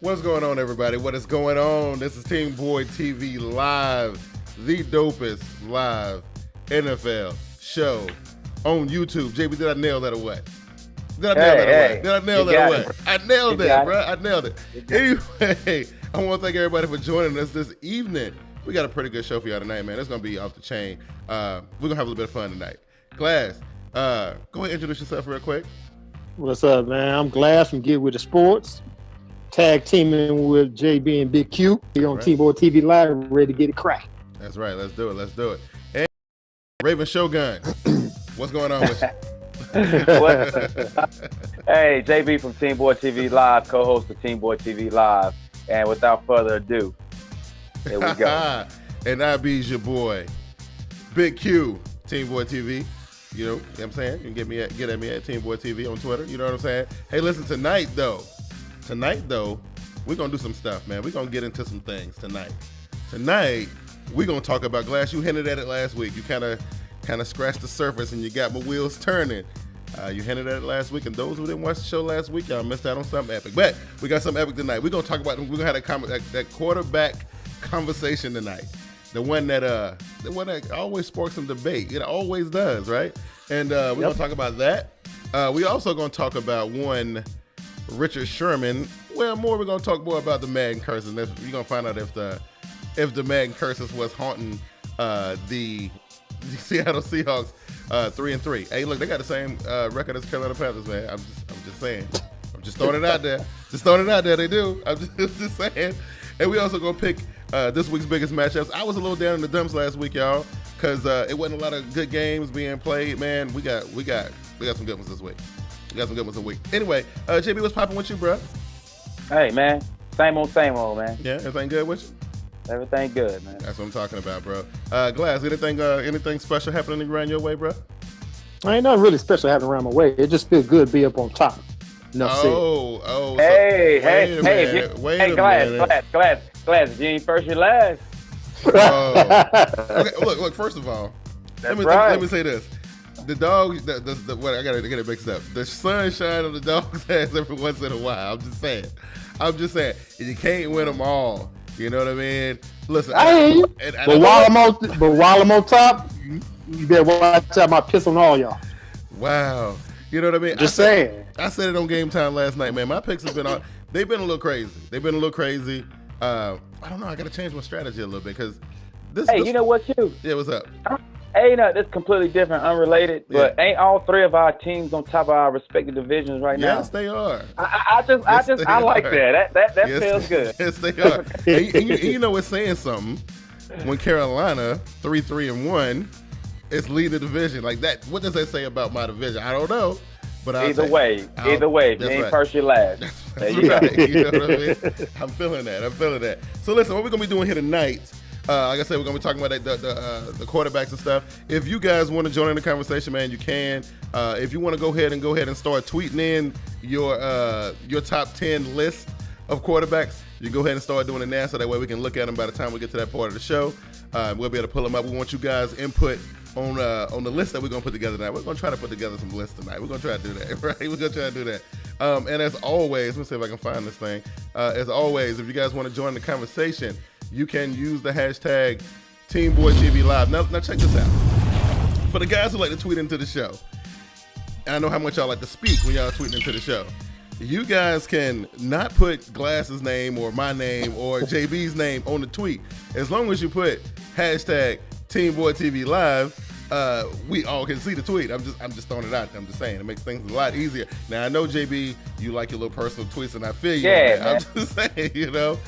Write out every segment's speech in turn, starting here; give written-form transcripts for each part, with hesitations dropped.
What's going on, everybody? What is going on? This is TeamBoydTV Live, the dopest live NFL show on YouTube. JB, did I nail that or what? Did I nail that or what? Did I nail that or what? I nailed that, bro. I nailed it. Anyway, I want to thank everybody for joining us this evening. We got a pretty good show for y'all tonight, man. It's going to be off the chain. We're going to have a little bit of fun tonight. Glass, go ahead and introduce yourself real quick. What's up, man? I'm Glass from Get With The Sports. Tag teaming with JB and Big Q. Here on TeamBoydTV Live, ready to get it cracked. That's right. Let's do it. And Raven Shogun, what's going on with you? Hey, JB from TeamBoydTV Live, co-host of TeamBoydTV Live. And without further ado, here we go. And I be your boy, Big Q, TeamBoydTV. You know what I'm saying? You can get at me at TeamBoydTV on Twitter. You know what I'm saying? Hey, listen, tonight, though, we're going to do some stuff, man. We're going to get into some things tonight. Tonight, we're going to talk about Glass. You hinted at it last week. You kind of scratched the surface and you got my wheels turning. You hinted at it last week, and those who didn't watch the show last week, y'all missed out on something epic. But we got something epic tonight. We're going to talk about, we're going to have that quarterback conversation tonight. The one that always sparks some debate. It always does, right? And we're going to talk about that. We also going to talk about one Richard Sherman. Well, we're going to talk more about the Madden curses. You're going to find out if the Madden curses was haunting the Seattle Seahawks 3-3. Hey, look, they got the same record as Carolina Panthers, man. I'm just saying. I'm just throwing it out there. They do. I'm just saying. And we also going to pick this week's biggest matchups. I was a little down in the dumps last week, y'all, because it wasn't a lot of good games being played. Man, we got some good ones this week. Anyway, JB, what's popping with you, bro? Hey, man. Same old, man. Yeah, everything good with you? Everything good, man. That's what I'm talking about, bro. Glass, anything special happening around your way, bro? Ain't nothing really special happening around my way. It just feels good to be up on top. Hey, Glass, you ain't first, you last. Okay, look, first of all, let me say this. The dogs, I gotta get it mixed up. The sunshine on the dog's ass every once in a while. I'm just saying. You can't win them all. You know what I mean? Listen, I hear you. But while I'm on top, you better watch out. I piss on all y'all. Wow. You know what I mean? Just saying. I said it on Game Time last night, man. My picks have been they've been a little crazy. I don't know. I got to change my strategy a little bit because this. Hey, you know what, too? Yeah, what's up? Hey, this is completely different, unrelated, but ain't all three of our teams on top of our respective divisions right now? Yes, they are. I like that. That feels good. Yes, they are. and you know, it's saying something when Carolina 3-1 is leading the division like that. What does that say about my division? I don't know. But either way, if you ain't first, you last. There you go. You know what I mean? I'm feeling that. So listen, what we're gonna be doing here tonight. Like I said, we're gonna be talking about the quarterbacks and stuff. If you guys want to join in the conversation, man, you can. If you want to go ahead and start tweeting in your top 10 list of quarterbacks, you go ahead and start doing it now, so that way we can look at them by the time we get to that part of the show. We'll be able to pull them up. We want you guys' input on the list that we're gonna put together tonight. We're gonna try to put together some lists tonight. We're gonna try to do that, right? We're gonna try to do that. And as always, let me see if I can find this thing. As always, if you guys want to join the conversation, you can use the hashtag TeamBoydTV Live. Now check this out. For the guys who like to tweet into the show, I know how much y'all like to speak when y'all tweeting into the show. You guys can not put Glass's name or my name or JB's name on the tweet. As long as you put hashtag TeamBoydTV Live, we all can see the tweet. I'm just throwing it out there. I'm just saying it makes things a lot easier. Now I know, JB, you like your little personal tweets, and I feel you. Yeah, man. I'm just saying, you know.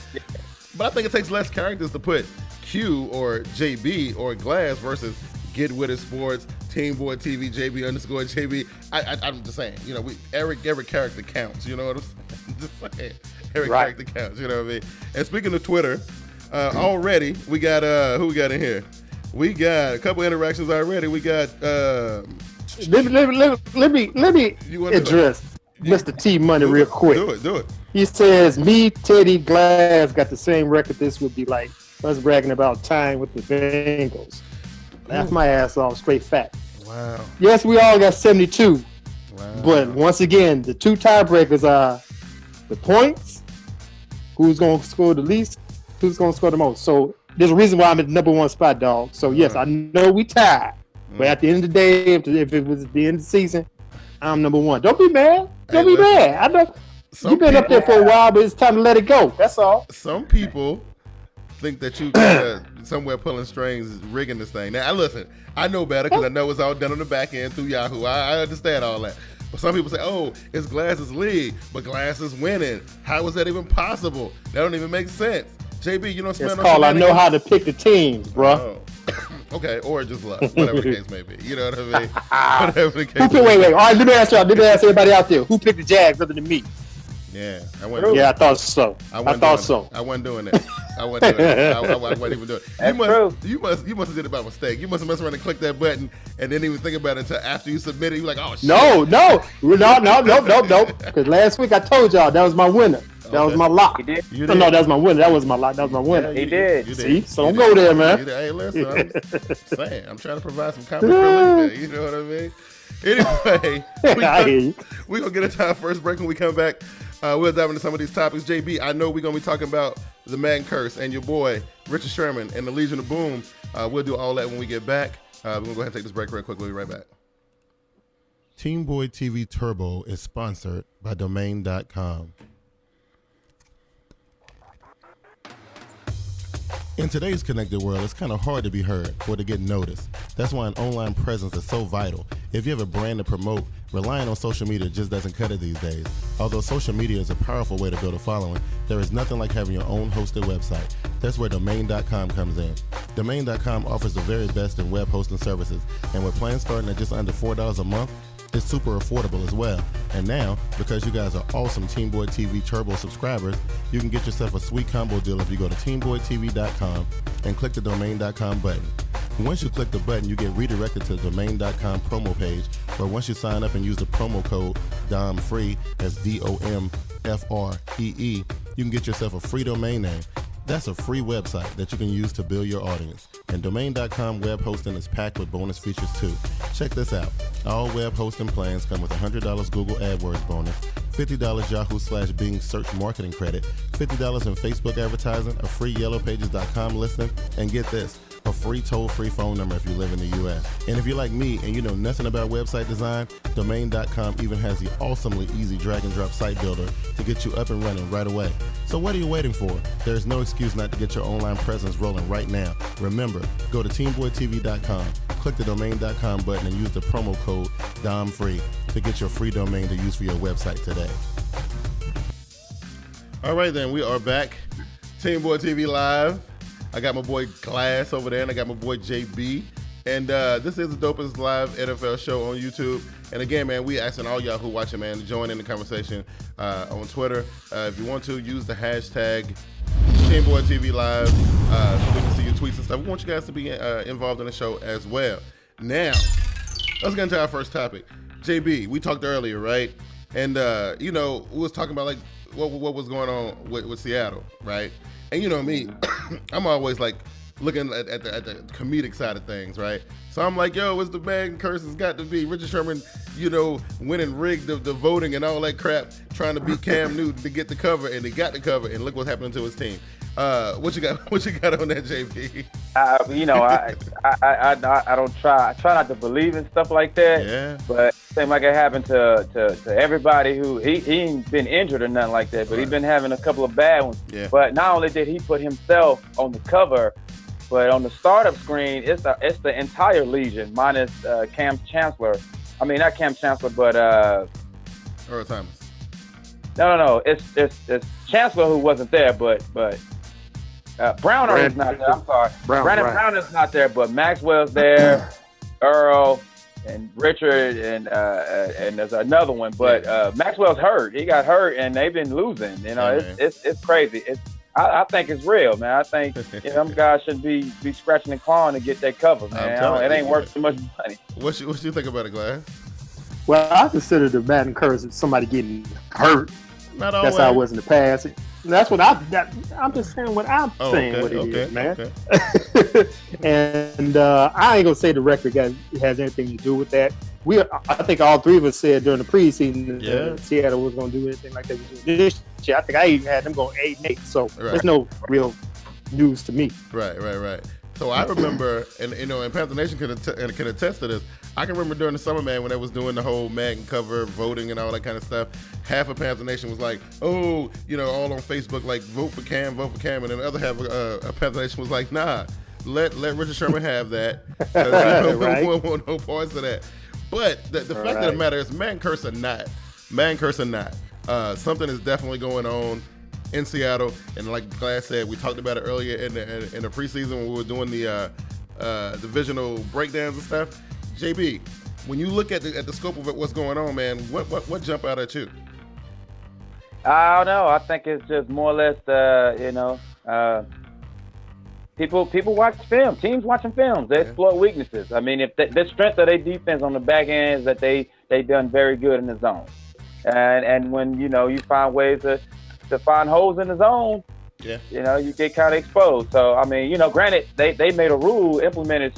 But I think it takes less characters to put Q or JB or Glass versus Get With It Sports, TeamBoydTV, JB_JB. I'm just saying, you know, every character counts. You know what I'm saying? I'm just saying, every character counts. You know what I mean? And speaking of Twitter, already we got who we got in here? We got a couple interactions already. We got let me address Mr. T Money real quick. Do it. He says, me, Teddy, Glass got the same record. This would be like us bragging about tying with the Bengals. Laugh my ass off, straight fact. Wow. Yes, we all got 72. Wow. But once again, the two tiebreakers are the points who's going to score the least, who's going to score the most. So there's a reason why I'm at the number one spot, dog. So yes, I know we tied, but at the end of the day, if it was the end of the season, I'm number one. Don't be mad. Don't be mad. I know you've been up there for a while, but it's time to let it go. That's all. Some people think that you somewhere pulling strings, rigging this thing. Now, listen, I know better because I know it's all done on the back end through Yahoo. I understand all that. But some people say, oh, it's Glass's league, but Glass is winning. How is that even possible? That don't even make sense. JB, you don't spend it's called I know how to pick the teams, bro. Oh. Okay, or just luck, whatever the case may be. You know what I mean? Whatever the case wait. All right, let me ask everybody out there. Who picked the Jags other than me? Yeah, I thought so. I wasn't doing that. I wasn't even doing it. You must have did it by mistake. You must have messed around and clicked that button and didn't even think about it until after you submitted. You were like, oh shit. No. Because last week I told y'all that was my winner. That was my lock. He did. No, that was my winner. That was my lock. That was my winner. Yeah, he did. See? So don't go there, man. Hey, listen, I'm saying, I'm trying to provide some comic relief there. You know what I mean? Anyway, we're going to get a time first break. When we come back, we'll dive into some of these topics. JB, I know we're going to be talking about the Madden curse and your boy, Richard Sherman, and the Legion of Boom. We'll do all that when we get back. We're going to go ahead and take this break real quick. We'll be right back. TeamBoydTV Turbo is sponsored by Domain.com. In today's connected world, it's kind of hard to be heard or to get noticed. That's why an online presence is so vital. If you have a brand to promote, relying on social media just doesn't cut it these days. Although social media is a powerful way to build a following, there is nothing like having your own hosted website. That's where Domain.com comes in. Domain.com offers the very best in web hosting services, and with plans starting at just under $4 a month, it's super affordable as well. And now, because you guys are awesome Team Boyd TV Turbo subscribers, you can get yourself a sweet combo deal if you go to teamboydtv.com and click the Domain.com button. Once you click the button, you get redirected to the Domain.com promo page, where once you sign up and use the promo code DOMFREE, that's DOMFREE, you can get yourself a free domain name. That's a free website that you can use to build your audience. And Domain.com web hosting is packed with bonus features too. Check this out. All web hosting plans come with $100 Google AdWords bonus, $50 Yahoo/Bing search marketing credit, $50 in Facebook advertising, a free YellowPages.com listing, and get this, a free toll-free phone number if you live in the U.S. And if you're like me and you know nothing about website design, Domain.com even has the awesomely easy drag-and-drop site builder to get you up and running right away. So what are you waiting for? There's no excuse not to get your online presence rolling right now. Remember, go to TeamBoydTV.com, click the Domain.com button, and use the promo code DOMFREE to get your free domain to use for your website today. All right, then, we are back. Team Boyd TV Live. I got my boy Glass over there, and I got my boy JB. And this is the dopest live NFL show on YouTube. And again, man, we asking all y'all who watching, man, to join in the conversation on Twitter. If you want to, use the hashtag TeamBoydTV Live so we can see your tweets and stuff. We want you guys to be involved in the show as well. Now, let's get into our first topic. JB, we talked earlier, right? And, we was talking about, like, what was going on with Seattle, right? And you know me, I'm always like looking at the comedic side of things, right? So I'm like, yo, what's the Madden curse? It's got to be Richard Sherman, went and rigged the voting and all that crap, trying to beat Cam Newton to get the cover, and he got the cover, and look what's happening to his team. What you got on that, JP? I don't try not to believe in stuff like that. Yeah. But it seems like it happened to everybody who he ain't been injured or nothing like that, but he's been having a couple of bad ones. Yeah. But not only did he put himself on the cover, but on the startup screen, it's the entire Legion minus Cam Chancellor. I mean, not Cam Chancellor, but Earl Thomas. No. It's Chancellor who wasn't there, but Browner is not there. I'm sorry. Brandon Brown is not there, but Maxwell's there, Earl, and Richard, and there's another one. But Maxwell's hurt. He got hurt, and they've been losing. It's crazy. I think it's real, man. I think them guys should be scratching and clawing to get that cover, man. It ain't worth too much money. What you think about it, Glass? Well, I consider the Madden curse as somebody getting hurt. Not always. That's how it was in the past. That's what I'm just saying what I'm saying. Okay, what it is, man. Okay. And I ain't gonna say the record has anything to do with that. I think all three of us said during the preseason that Seattle was gonna do anything like that this year. I think I even had them going 8-8. So there's no real news to me. Right. So I remember, and Panther Nation can attest to this. I can remember during the summer, man, when they was doing the whole Madden cover voting and all that kind of stuff. Half of Panther Nation was like, "Oh, all on Facebook, like vote for Cam," and then the other half of Panther Nation was like, "Nah, let Richard Sherman have that. We don't want no parts of that." But the fact of the matter is, man curse or not, something is definitely going on in Seattle. And like Glass said, we talked about it earlier in the preseason when we were doing the divisional breakdowns and stuff. JB, when you look at the scope of it, what's going on, man, what jump out at you? I don't know. I think it's just more or less, people watch film. Teams watching films. They exploit weaknesses. I mean, if the strength of their defense on the back end is that they done very good in the zone, and when you find ways to find holes in the zone, you get kind of exposed. So I mean, granted, they made a rule implemented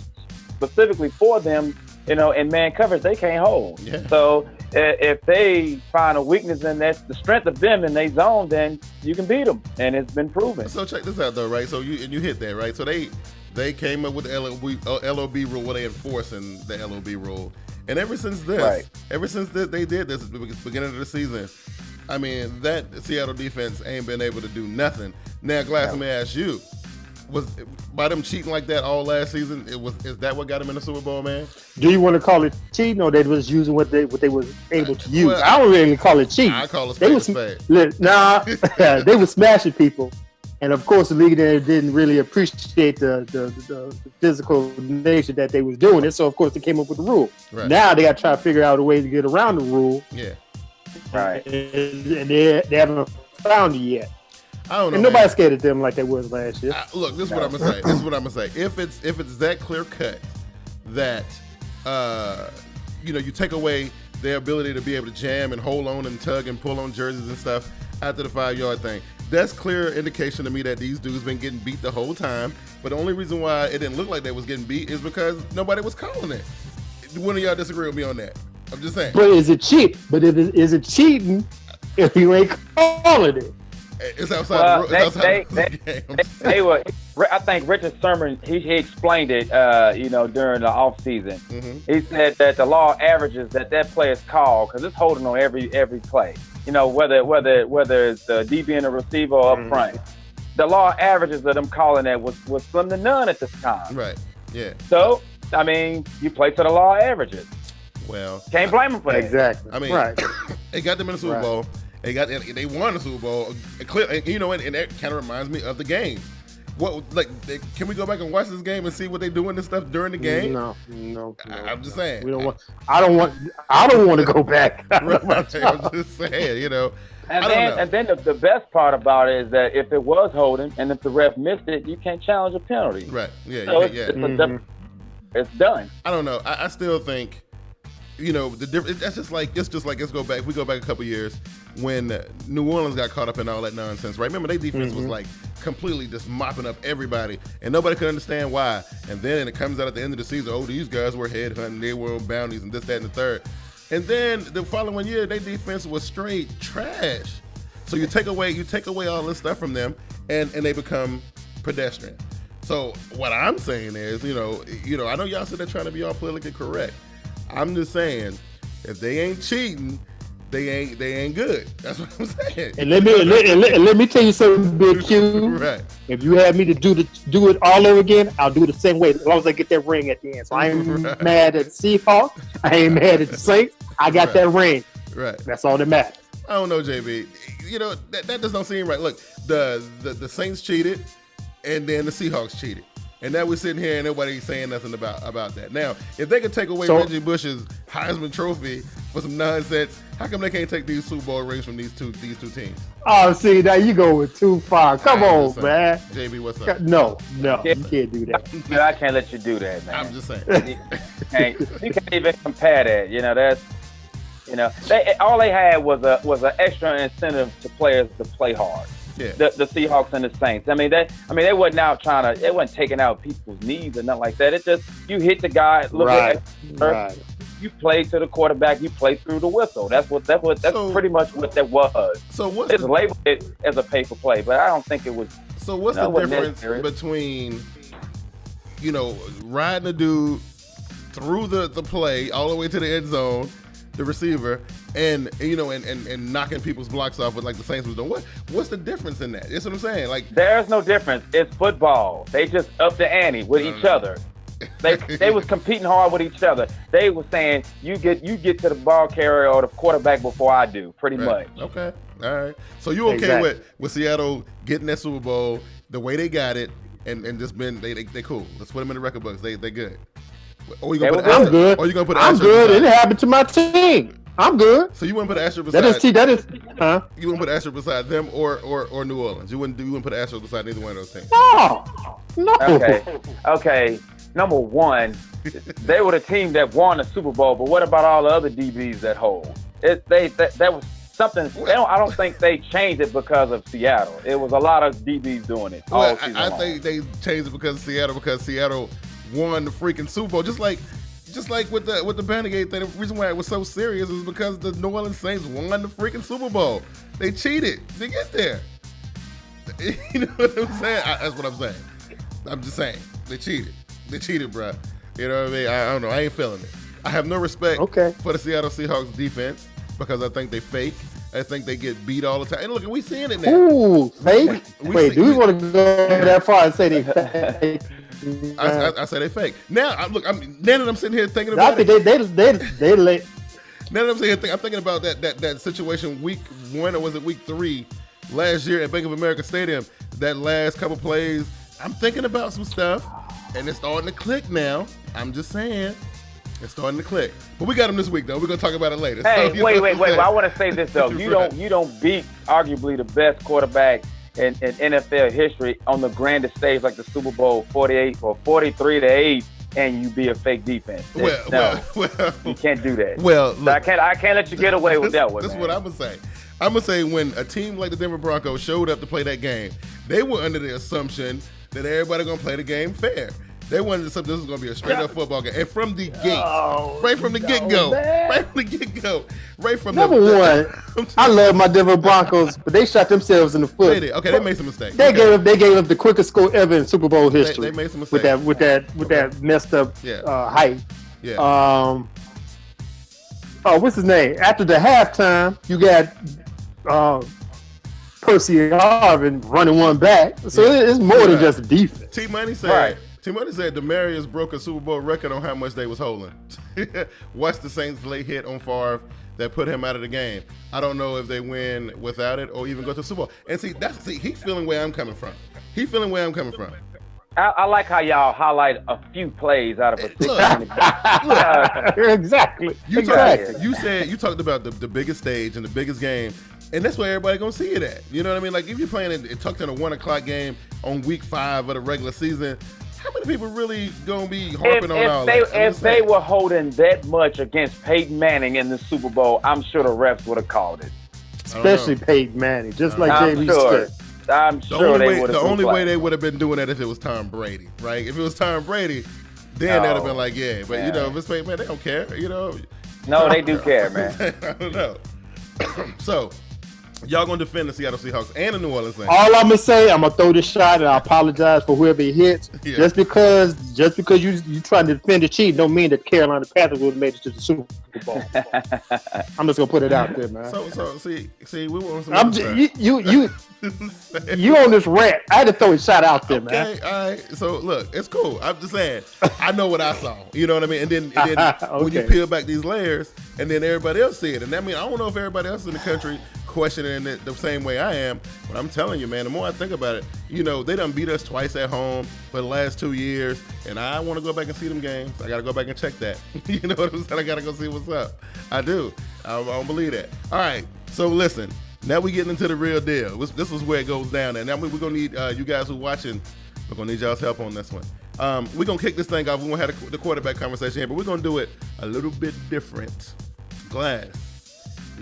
specifically for them. In man coverage, they can't hold. Yeah. So if they find a weakness in that's the strength of them in their zone, then you can beat them, and it's been proven. So check this out, though, right? So you hit that, right? So they came up with the LOB rule, where they enforcing the LOB rule, and ever since they did this at the beginning of the season, I mean, that Seattle defense ain't been able to do nothing. Now, Glass, let me ask you. Was by them cheating like that all last season? Is that what got them in the Super Bowl, man? Do you want to call it cheating, or they was using what they was able to use? I don't really call it cheating. I call it spade. They were smashing people, and of course the league didn't really appreciate the physical nature that they was doing it. So of course they came up with the rule. Right. Now they got to try to figure out a way to get around the rule. Yeah. Right. And they haven't found it yet. I don't know. And nobody's scared of them like they was last year. Look, this is what I'm gonna say. If it's that clear cut that you take away their ability to be able to jam and hold on and tug and pull on jerseys and stuff after the 5-yard thing, that's clear indication to me that these dudes been getting beat the whole time. But the only reason why it didn't look like they was getting beat is because nobody was calling it. One of y'all disagree with me on that? I'm just saying. But is it cheat? But is it cheating if you ain't calling it? It's outside the game. I think Richard Sherman, he explained it, during the off season. Mm-hmm. He said that the law averages that play is called because it's holding on every play. Whether it's the DB and the receiver or up front, the law averages of them calling that was slim to none at this time. Right. Yeah. So I mean, you play to the law averages. Well, can't blame them for that. Exactly. I mean, they got them in the Super Bowl. They won the Super Bowl. And that kind of reminds me of the game. Can we go back and watch this game and see what they do in this stuff during the game? No. I'm just saying. I don't want to go back. Right, I'm just saying. And then the best part about it is that if it was holding and if the ref missed it, you can't challenge a penalty. Right. Yeah. So it's done. I don't know. I still think. The difference. It's just like let's go back. If we go back a couple years when New Orleans got caught up in all that nonsense, right? Remember, their defense was like completely just mopping up everybody, and nobody could understand why. And then it comes out at the end of the season, these guys were headhunting, they were on bounties, and this, that, and the third. And then the following year, their defense was straight trash. So you take away all this stuff from them, and they become pedestrian. So what I'm saying is, I know y'all said they're trying to be all politically correct. I'm just saying, if they ain't cheating, they ain't good. That's what I'm saying. And let me tell you something, Big Q. Right. If you have me to do it all over again, I'll do it the same way as long as I get that ring at the end. So I ain't mad at the Seahawks. I ain't mad at the Saints. I got that ring. Right. That's all that matters. I don't know, JB. That just don't seem right. Look, the Saints cheated, and then the Seahawks cheated. And now we're sitting here and nobody's saying nothing about that. Now, if they could take away Reggie Bush's Heisman Trophy for some nonsense, how come they can't take these Super Bowl rings from these two teams? Oh, see, now you go with too far. Come on, man. JB, what's up? No, you can't do that. I can't let you do that, man. I'm just saying. You can't even compare that. All they had was an extra incentive to players to play hard. Yeah. The Seahawks and the Saints. They wasn't out they wasn't taking out people's knees or nothing like that. It's just you hit the guy, look at it, you play to the quarterback, you play through the whistle. That's pretty much what that was. So it's labeled it as a pay for play, but I don't think it was. So what's the difference between, riding a dude through the play all the way to the end zone, the receiver, and knocking people's blocks off with like the Saints was doing? What's the difference in that? That's what I'm saying. Like, there's no difference. It's football. They just up the ante with each other. They was competing hard with each other. They was saying, you get to the ball carrier or the quarterback before I do, pretty much. Okay. All right. So you okay with Seattle getting that Super Bowl the way they got it and just been they cool. Let's put them in the record books. They good. Or you gonna put I'm good. Or you gonna put an I'm good. Beside? It happened to my team. I'm good. So you wouldn't put an asterisk beside that is You wouldn't put an asterisk beside them or New Orleans. You wouldn't put an asterisk beside neither one of those teams. No. Okay. Number one, they were the team that won the Super Bowl, but what about all the other DBs that hold? That was something. I don't think they changed it because of Seattle. It was a lot of DBs doing it. Well, I think they changed it because of Seattle won the freaking Super Bowl. Just like with the Bandagate thing, the reason why it was so serious is because the New Orleans Saints won the freaking Super Bowl. They cheated to get there. You know what I'm saying? That's what I'm saying. I'm just saying they cheated. They cheated, bro. You know what I mean? I don't know. I ain't feeling it. I have no respect for the Seattle Seahawks defense because I think they fake. I think they get beat all the time. And look, we seeing it now. Ooh, fake? Wait, do we want to go that far and say they fake? I say they fake. Now, now that I'm sitting here thinking about it. They late. Now that I'm sitting here I'm thinking about that situation week 1 or was it week 3 last year at Bank of America Stadium, that last couple plays. I'm thinking about some stuff. And it's starting to click now. I'm just saying. It's starting to click. But we got them this week, though. We're going to talk about it later. Hey, so, wait. Well, I want to say this, though. You don't beat arguably the best quarterback in NFL history on the grandest stage like the Super Bowl 48 or 43-8, and you be a fake defense. Well, you can't do that. Well, look, so I can't let you get away with that one. This is what I'm going to say. I'm going to say when a team like the Denver Broncos showed up to play that game, they were under the assumption that everybody going to play the game fair. They wanted this was going to be a straight up football game. And from the gate, right from the get-go, Number one, I love my Denver Broncos, but they shot themselves in the foot. They did. Okay, they made some mistakes. They gave up the quickest score ever in Super Bowl history. They made some mistakes. With that messed up height. Yeah. What's his name? After the halftime, you got Percy Harvin running one back. So it's more than just defense. T-Money said Demarius broke a Super Bowl record on how much they was holding. Watch the Saints late hit on Favre that put him out of the game. I don't know if they win without it or even go to the Super Bowl. And see, he's feeling where I'm coming from. I like how y'all highlight a few plays out of a 16. Exactly. You talked about the biggest stage and the biggest game, and that's where everybody gonna see it at. You know what I mean? Like if you're playing it tucked in a 1:00 game on week 5 of the regular season, how many people really gonna be harping on all that? If they were holding that much against Peyton Manning in the Super Bowl, I'm sure the refs would have called it. Especially Peyton Manning, just like Jamie Stewart. I'm sure they would have. The only way they would have been doing that if it was Tom Brady, right? If it was Tom Brady, then that'd have been like, yeah. But you know, if it's Peyton Manning, they don't care. You know. No, they do care, man. I don't know. So, y'all gonna defend the Seattle Seahawks and the New Orleans Saints? All I'm gonna say, I'm gonna throw this shot, and I apologize for whoever it hits. Yeah. Just because you trying to defend the cheat, don't mean that Carolina Panthers would have made it to the Super Bowl. I'm just gonna put it out there, man. So see, we want some. You on this rant? I had to throw a shot out there, man. Okay, all right. So look, it's cool. I'm just saying, I know what I saw. You know what I mean? And then okay. When you peel back these layers, and then everybody else see it, and that means I don't know if everybody else in the country questioning it the same way I am. But I'm telling you, man, the more I think about it, you know, they done beat us twice at home for the last 2 years, and I want to go back and see them games. I got to go back and check that. You know what I'm saying? I got to go see what's up. I do. I don't believe that. All right. So listen. Now we getting into the real deal. This is where it goes down. And now we're going to need you guys who are watching, we're going to need y'all's help on this one. We're going to kick this thing off. We won't have the quarterback conversation here, but we're going to do it a little bit different. Glass.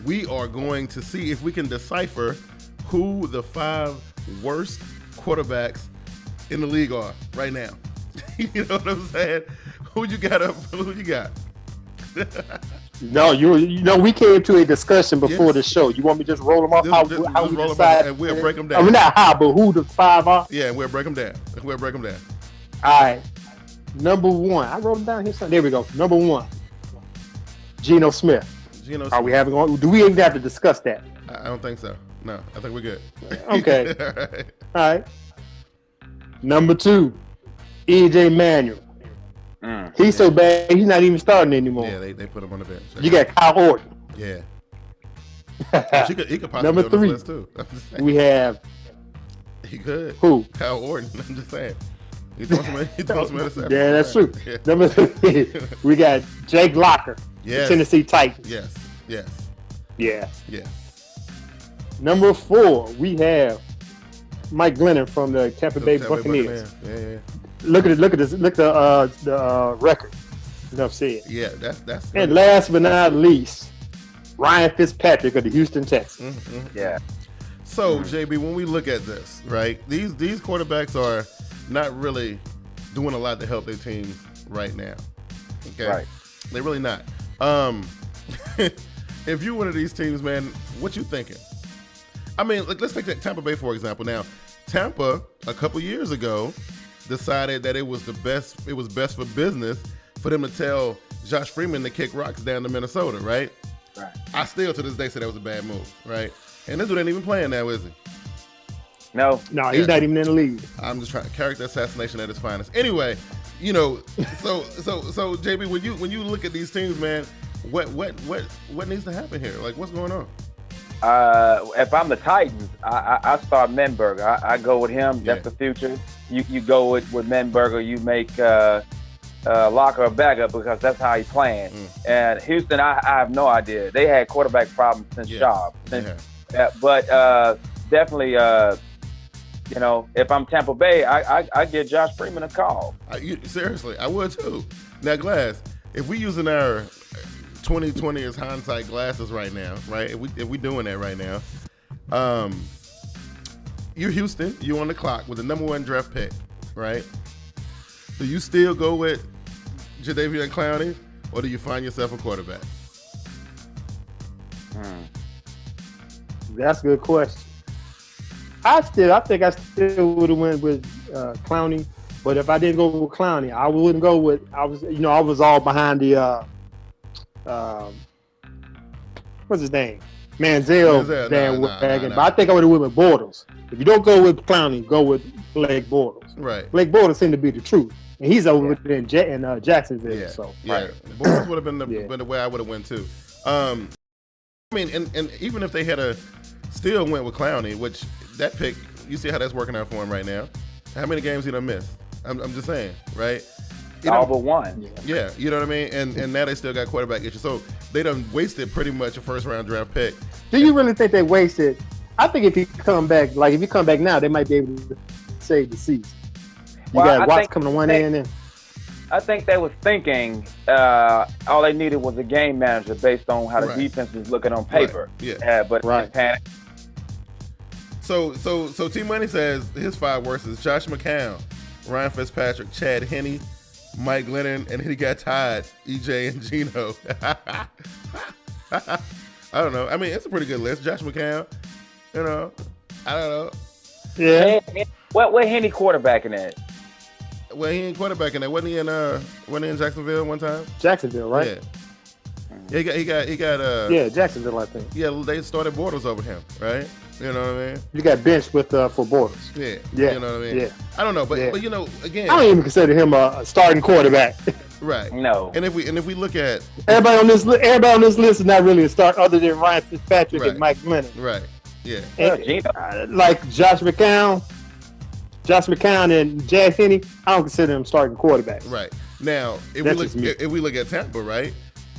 We are going to see if we can decipher who the 5 worst quarterbacks in the league are right now. You know what I'm saying? Who you got? No, you know we came to a discussion before the show. You want me to just roll them off? How we roll decide? and we'll break them down. I mean, not how, but who the 5 are? Yeah, and we'll break them down. All right. Number 1. I wrote them down here. There we go. Number 1. Geno Smith. Are we having? Do we even have to discuss that? I don't think so. No, I think we're good. Okay. All right. Number 2. EJ Manuel. He's so bad, he's not even starting anymore. Yeah, they put him on the bench. You got Kyle Orton. Yeah. he could possibly Number 3. list too. We have. He could. Who? Kyle Orton. I'm just saying. He throws some interceptions. Yeah, that's true. Yeah. Number 3. We got Jake Locker. Yes. Tennessee Titans. Yes. Yeah. Yeah. Number 4, we have Mike Glennon from the Tampa Bay Buccaneers. Yeah. Look at this. Look at the record. Enough said. Yeah, that's. And last but not least, Ryan Fitzpatrick of the Houston Texans. Yeah. So JB, when we look at this, right, these quarterbacks are not really doing a lot to help their teams right now. Okay. Right. They're really not. If you're one of these teams, man, what you thinking? I mean, let's take that Tampa Bay for example. Now, Tampa a couple years ago decided that it was best for business for them to tell Josh Freeman to kick rocks down to Minnesota, right? Right. I still to this day say that was a bad move, right? And this dude ain't even playing now, is he? No, he's not even in the league. I'm just trying character assassination at its finest. Anyway, you know, so JB, when you look at these teams, man, what needs to happen here? Like, what's going on? If I'm the Titans, I start Menberger. I go with him. That's the future. You go with Menberger. You make Locker a backup because that's how he playing. And Houston, I have no idea. They had quarterback problems since Schaub. But definitely, you know, if I'm Tampa Bay, I give Josh Freeman a call. Seriously, I would too. Now, Glass, if we using our 2020 as hindsight glasses right now, right? If we doing that right now, you're Houston, you on the clock with the number 1 draft pick, right? Do you still go with Jadeveon Clowney, or do you find yourself a quarterback? That's a good question. I think I still would have went with Clowney, but if I didn't go with Clowney, I wouldn't go with. I was all behind the what's his name, Manziel bandwagon. But I think I would have went with Bortles. If you don't go with Clowney, go with Blake Bortles. Right. Blake Bortles seemed to be the truth, and he's over in Jacksonville. Yeah. So Bortles would have been the way I would have went too. I mean, and even if they had still went with Clowney, which that pick, you see how that's working out for him right now. How many games he done missed? I'm just saying, right? All but one. Yeah, you know what I mean? And now they still got quarterback issues. So they done wasted pretty much a first-round draft pick. Do you really think they wasted? I think if you come back now, they might be able to save the season. You got Watts coming to one end. I think they was thinking all they needed was a game manager based on how the defense was looking on paper. Right. Yeah. But panic. So T Money says his 5 worst is Josh McCown, Ryan Fitzpatrick, Chad Henne, Mike Glennon, and he got tied, EJ and Geno. I don't know. I mean, it's a pretty good list. Josh McCown, you know, I don't know. Yeah. What Henne quarterbacking at? Well, he ain't quarterbacking that. Wasn't he in Jacksonville one time? Jacksonville, right? Yeah. He got Jacksonville, I think. Yeah, they started Bortles over him, right? You know what I mean? You got benched for Bortles. Yeah. You know what I mean? Yeah. I don't know, but you know, again, I don't even consider him a starting quarterback. Right. No. And if we look at everybody on this list is not really a start other than Ryan Fitzpatrick and Mike Glennon. Right. Yeah. And, like Josh McCown and Chad Henne, I don't consider them starting quarterbacks. Right. Now, if we look at Tampa, right?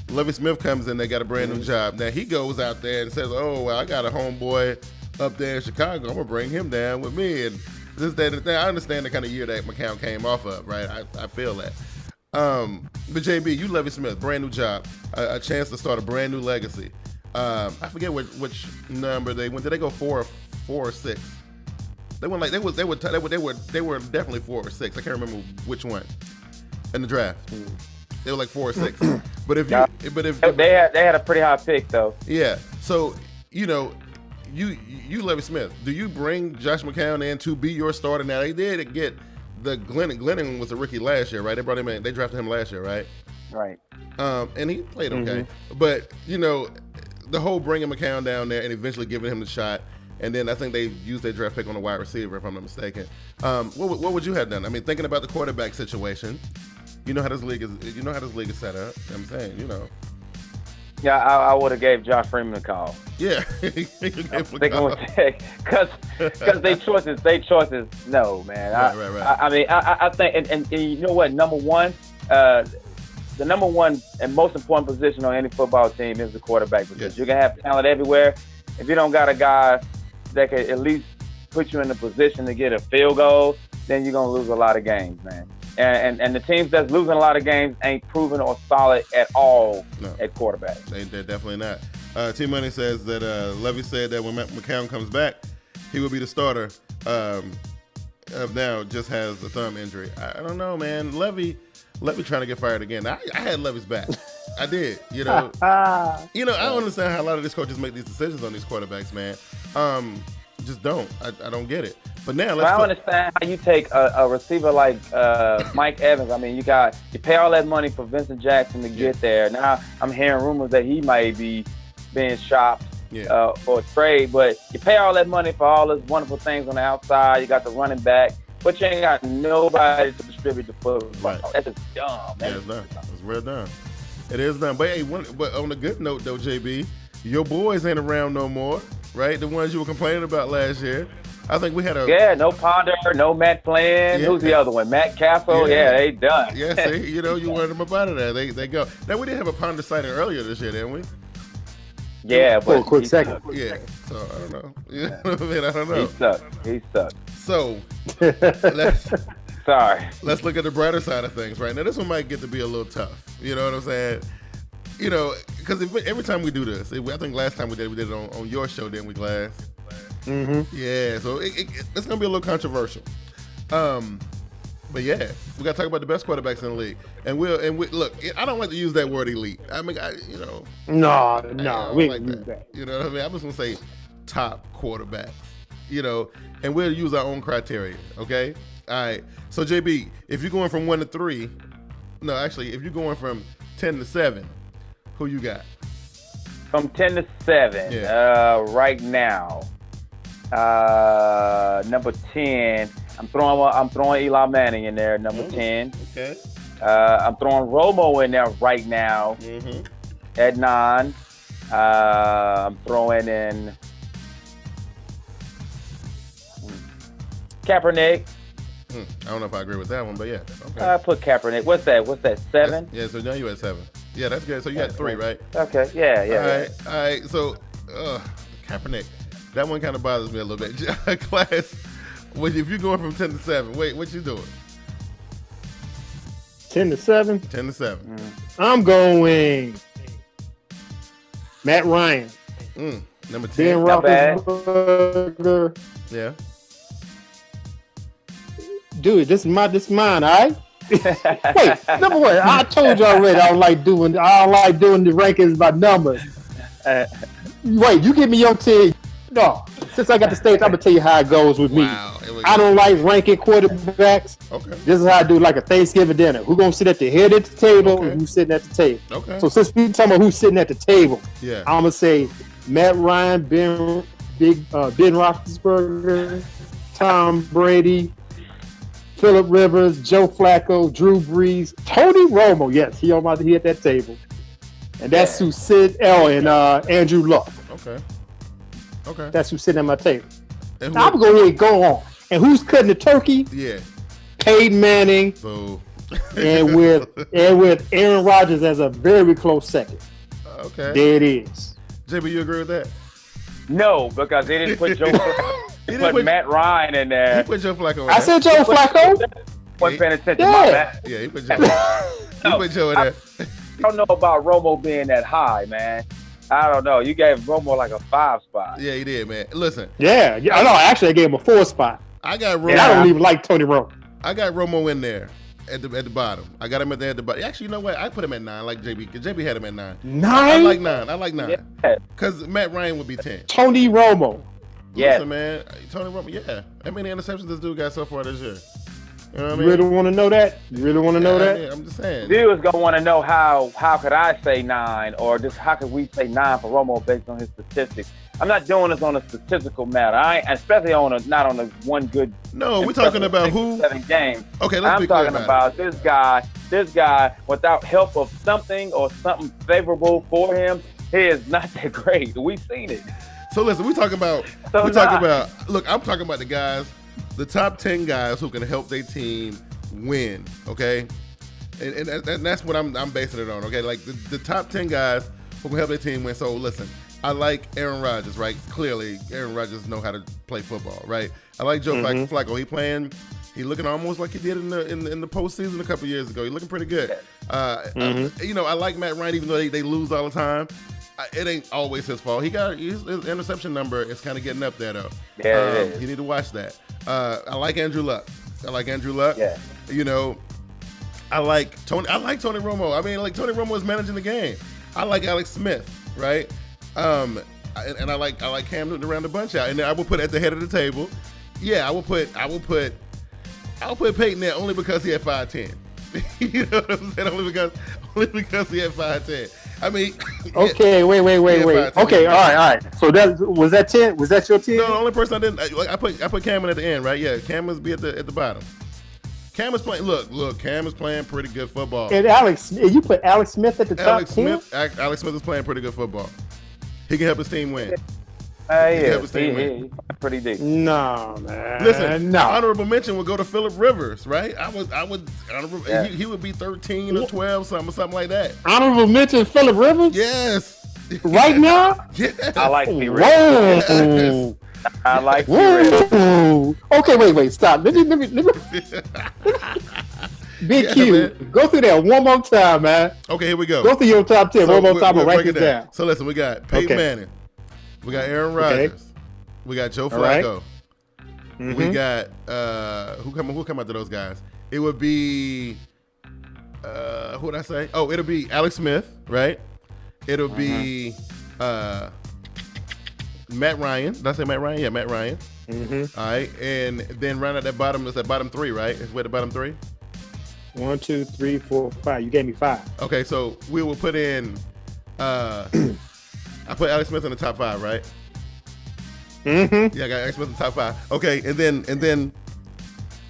Lovie Smith comes in, they got a brand new job. Now he goes out there and says, "Oh, well, I got a homeboy up there in Chicago. I'm gonna bring him down with me." And this, that, and that. I understand the kind of year that McCown came off of, right? I feel that. But JB, you Lovie Smith, brand new job, a chance to start a brand new legacy. I forget which number they went. Did they go 4 or 6? They went like they were definitely 4 or 6. I can't remember which one in the draft. They were like 4 or 6. But if they had a pretty high pick though. Yeah. So you Levy Smith, do you bring Josh McCown in to be your starter? Now they did get the Glennon was a rookie last year, right? They brought him in. They drafted him last year, right? Right. And he played okay, but the whole bringing McCown down there and eventually giving him the shot, and then I think they used their draft pick on a wide receiver, if I'm not mistaken. What would you have done? I mean, thinking about the quarterback situation, you know how this league is. You know how this league is set up. I'm saying, Yeah, I would have gave Josh Freeman a call. Yeah, because they choices. No, man. Right. I mean, I think, and you know what? Number one, the number one and most important position on any football team is the quarterback position. Yes. You can have talent everywhere. If you don't got a guy that can at least put you in the position to get a field goal, then you're gonna lose a lot of games, man. And the teams that's losing a lot of games ain't proven or solid at all at quarterback. They're definitely not. T Money says that Levy said that when McCown comes back, he will be the starter. Of now just has a thumb injury. I don't know, man. Levy trying to get fired again. I had Levy's back. I did. I don't understand how a lot of these coaches make these decisions on these quarterbacks, man. Just don't. I don't get it. But now I don't understand how you take a receiver like Mike Evans. I mean, you pay all that money for Vincent Jackson to get there. Now I'm hearing rumors that he may be being shopped for a trade, but you pay all that money for all those wonderful things on the outside. You got the running back, but you ain't got nobody to distribute the football. Right. That's just dumb. Yeah, it's dumb. It's real dumb. It is dumb. But hey, but on a good note though, JB, your boys ain't around no more, right? The ones you were complaining about last year. I think we had no Ponder, no Matt Flynn. Who's the other one? Matt Castle. Yeah, they done. Yeah, see, you wanted them up out of there. They go. Now we did have a Ponder sighting earlier this year, didn't we? Yeah, but for a quick second. Yeah, so I don't know. You know what I mean? I don't know. He sucked. So let's look at the brighter side of things right now. This one might get to be a little tough. You know what I'm saying? Because every time we do this, I think last time we did it on your show, didn't we, Glass? Mm-hmm. Yeah, so it's gonna be a little controversial. But yeah, we gotta talk about the best quarterbacks in the league, and we look. I don't like to use that word elite. I mean, no, we like that. You know what I mean? I'm just gonna say top quarterbacks. And we'll use our own criteria. Okay. All right. So JB, if you're going from 1 to 3, no, actually, if you're going from 10 to 7, who you got? From 10 to 7, right now. Number 10, I'm throwing Eli Manning in there. Number 10. Okay. I'm throwing Romo in there right now. At 9. I'm throwing in Kaepernick. I don't know if I agree with that one, but yeah. Okay. I put Kaepernick. What's that? 7? So now you at 7. Yeah, that's good. So you got 3, right? Okay. Yeah. All right. So Kaepernick. That one kind of bothers me a little bit. Class, if you're going from 10 to 7, wait, what you doing? 10 to 7? 10 to 7. I'm going Matt Ryan. Number 10. Ben Roethlisberger. Yeah. Dude, this is mine, all right? Wait, number one, I told you already I don't like doing the rankings by numbers. Wait, you give me your 10. No, since I got the stage, I'm gonna tell you how it goes with me. I don't like ranking quarterbacks. Okay. This is how I do like a Thanksgiving dinner. Who's gonna sit at the head of the table and who's sitting at the table? Okay. So since we talking about who's sitting at the table, I'm gonna say Matt Ryan, Ben Roethlisberger, Tom Brady, Phillip Rivers, Joe Flacco, Drew Brees, Tony Romo. Yes, he at that table, and that's who sit. And Andrew Luck. Okay. That's who's sitting at my table. Now I'm going to go on. And who's cutting the turkey? Yeah. Peyton Manning. Boo. and with Aaron Rodgers as a very close second. Okay. There it is. JB, you agree with that? No, because they didn't put Joe. They put Matt Ryan in there. He put Joe Flacco in there. I said Joe Flacco. Wasn't paying attention. My bad. Yeah, he put Joe. He put Joe in there. I don't know about Romo being that high, man. I don't know. You gave Romo like a 5 spot. Yeah, he did, man. Listen. Yeah. I know. Actually, I gave him a 4 spot. I got Romo. And I don't even like Tony Romo. I got Romo in there. at the bottom. I got him at the bottom. Actually, you know what? I put him at 9, like JB. Because JB had him at 9. 9? I like 9. Because Matt Ryan would be 10. Tony Romo. Yeah. Listen, man. Tony Romo, yeah. How many interceptions this dude got so far this year? You know what I mean? You really want to know that? You really want to know that? I mean, I'm just saying. Dude was gonna want to know how could I say 9, or just how could we say 9 for Romo based on his statistics? I'm not doing this on a statistical matter. Especially not on a one good. No, we're talking about who 7 games. Okay, let's I'm be clear talking about this guy without help of something or something favorable for him. He is not that great. We've seen it. So listen, look, I'm talking about the guys, the top 10 guys who can help their team win, okay? And that's what I'm basing it on, okay? Like the top 10 guys who can help their team win. So listen, I like Aaron Rodgers, right? Clearly, Aaron Rodgers know how to play football, right? I like Joe Flacco. He looking almost like he did in the postseason a couple years ago. He looking pretty good. I like Matt Ryan, even though they lose all the time. It ain't always his fault. His interception number is kind of getting up there though. Yeah, it is. You need to watch that. I like Andrew Luck. Yeah. You know, I like Tony Romo. I mean, like Tony Romo is managing the game. I like Alex Smith, right? And I like Cam Newton around the bunch out. And then I will put at the head of the table. Yeah, I will put Peyton there only because he had 5'10". You know what I'm saying? Only because he had 5'10". I mean, okay, wait. Okay, all right. So was that 10? Was that your 10? No, the only person I didn't. I put Cam in at the end, right? Yeah, Cam must be at the bottom. Cam is playing. Look, Cam is playing pretty good football. And you put Alex Smith at the top 10? Alex Smith is playing pretty good football. He can help his team win. He's pretty deep. No, man. Listen, no. Honorable mention would go to Phillip Rivers, right? He would be 13 or 12, something like that. Honorable mention Phillip Rivers? Yes. Right now? Yeah. I like P. Rivers. Whoa. I like P. Rivers. Okay, wait. Stop. Let me. Big Q, man. Go through that one more time, man. Okay, here we go. Go through your top 10 one more time and write it down. So listen, we got Peyton Manning. We got Aaron Rodgers. Okay. We got Joe Flacco. Right. We got who come after those guys? It would be who would I say? Oh, it'll be Alex Smith, right? It'll be Matt Ryan. Did I say Matt Ryan? Yeah, Matt Ryan. All right, and then round out that bottom is that bottom 3, right? Is where the bottom 3? 1, 2, 3, 4, 5. You gave me 5. Okay, so we will put in. I put Alex Smith in the top 5, right? Yeah, I got Alex Smith in the top 5. Okay, and then,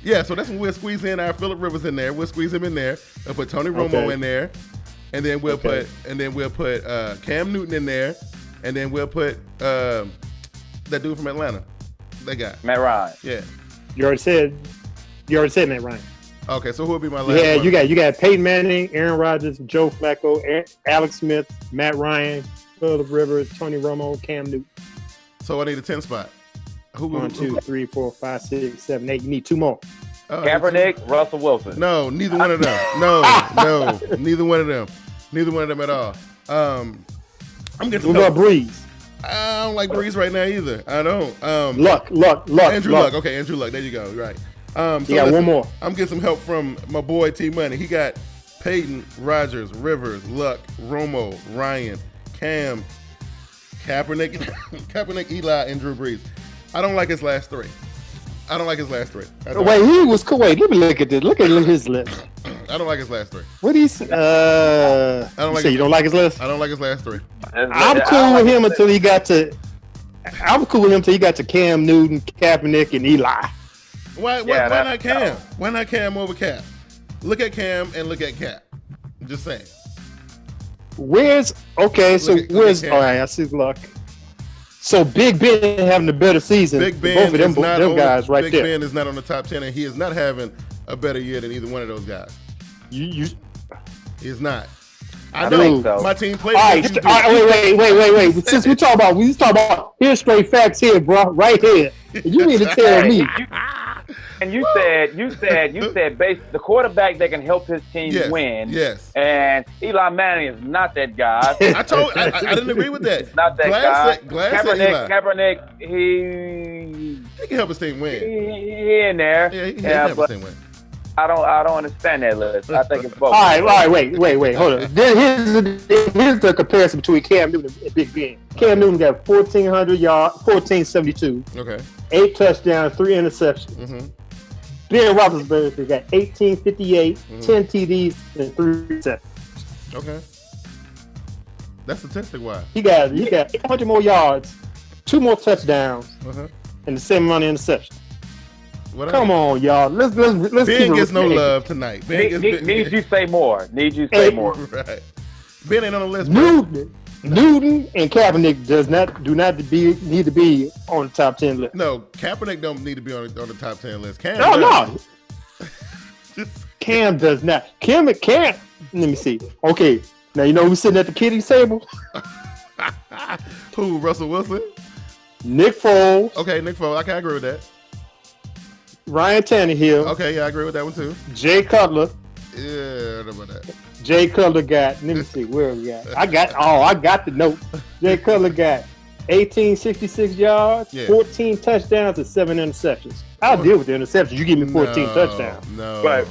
yeah. So that's when we'll squeeze in our Phillip Rivers in there. We'll squeeze him in there. We'll put Tony Romo in there, and then we'll put Cam Newton in there, and then we'll put that dude from Atlanta. That guy, Matt Ryan. Yeah. You already said Matt Ryan. Okay, so who would be my last one? you got Peyton Manning, Aaron Rodgers, Joe Flacco, Alex Smith, Matt Ryan, Phillip Rivers, Tony Romo, Cam Newton. So I need a 10 spot. 1, 2, 3, 4, 5, 6, 7, 8. You need 2 more. Kaepernick, Russell Wilson. No, neither one of them. No, neither one of them. Neither one of them at all. I'm getting some help. Breeze. I don't like Breeze right now either. I don't. Luck. Andrew Luck. Okay, Andrew Luck. There you go. Right. You got one more. I'm getting some help from my boy T Money. He got Peyton, Rodgers, Rivers, Luck, Romo, Ryan, Cam, Kaepernick, Eli, and Drew Brees. I don't like his last 3. Wait, he was cool. Wait, let me look at this. Look at his list. I don't like his last 3. What do you say? You don't like his list? I don't like his last 3. I'm cool with him until he got to. I'm cool with him until he got to Cam Newton, Kaepernick, and Eli. Why not Cam? Why not Cam over Cap? Look at Cam and look at Cap. I'm just saying. All right, I see Luck. So Big Ben having a better season. Big Ben both of them guys right Big there. Ben is not on the top 10, and he is not having a better year than either one of those guys. He's not. I know so. My team played. Wait. Since we talk about here's straight facts here, bro. Right here. You need to tell me. And you said based the quarterback that can help his team win. Yes. And Eli Manning is not that guy. I didn't agree with that. It's not that guy. Kaepernick, he can help his team win. He in there. Yeah, he can help his team win. I don't understand that list. I think it's both. All right, wait, hold on. Here's the comparison between Cam Newton and Big Ben. Cam Newton got 1,400 yards, 1,472. Okay. 8 touchdowns, 3 interceptions. Mm-hmm. Ben Roethlisberger got 1,858, 10 TDs, and 3 receptions. Okay. That's statistic wise. He got 800 more yards, 2 more touchdowns, and the same amount of interceptions. Come on, y'all. Let's Ben gets no love tonight. Need you say more. Right. Ben ain't on the list. Newton and Kaepernick do not need to be on the top 10 list. No, Kaepernick don't need to be on the top 10 list. Cam no. Cam does not. Cam. Let me see. Okay, now you know who's sitting at the kiddies table? Who? Russell Wilson? Nick Foles. Okay, Nick Foles. I can agree with that. Ryan Tannehill. Okay, yeah, I agree with that one too. Jay Cutler. Yeah, what about that? Jay Cutler got, let me see, where we got? I got the note. Jay Cutler got 1,866 yards, 14 touchdowns, and 7 interceptions. I'll deal with the interceptions. You give me 14 touchdowns. No. Right.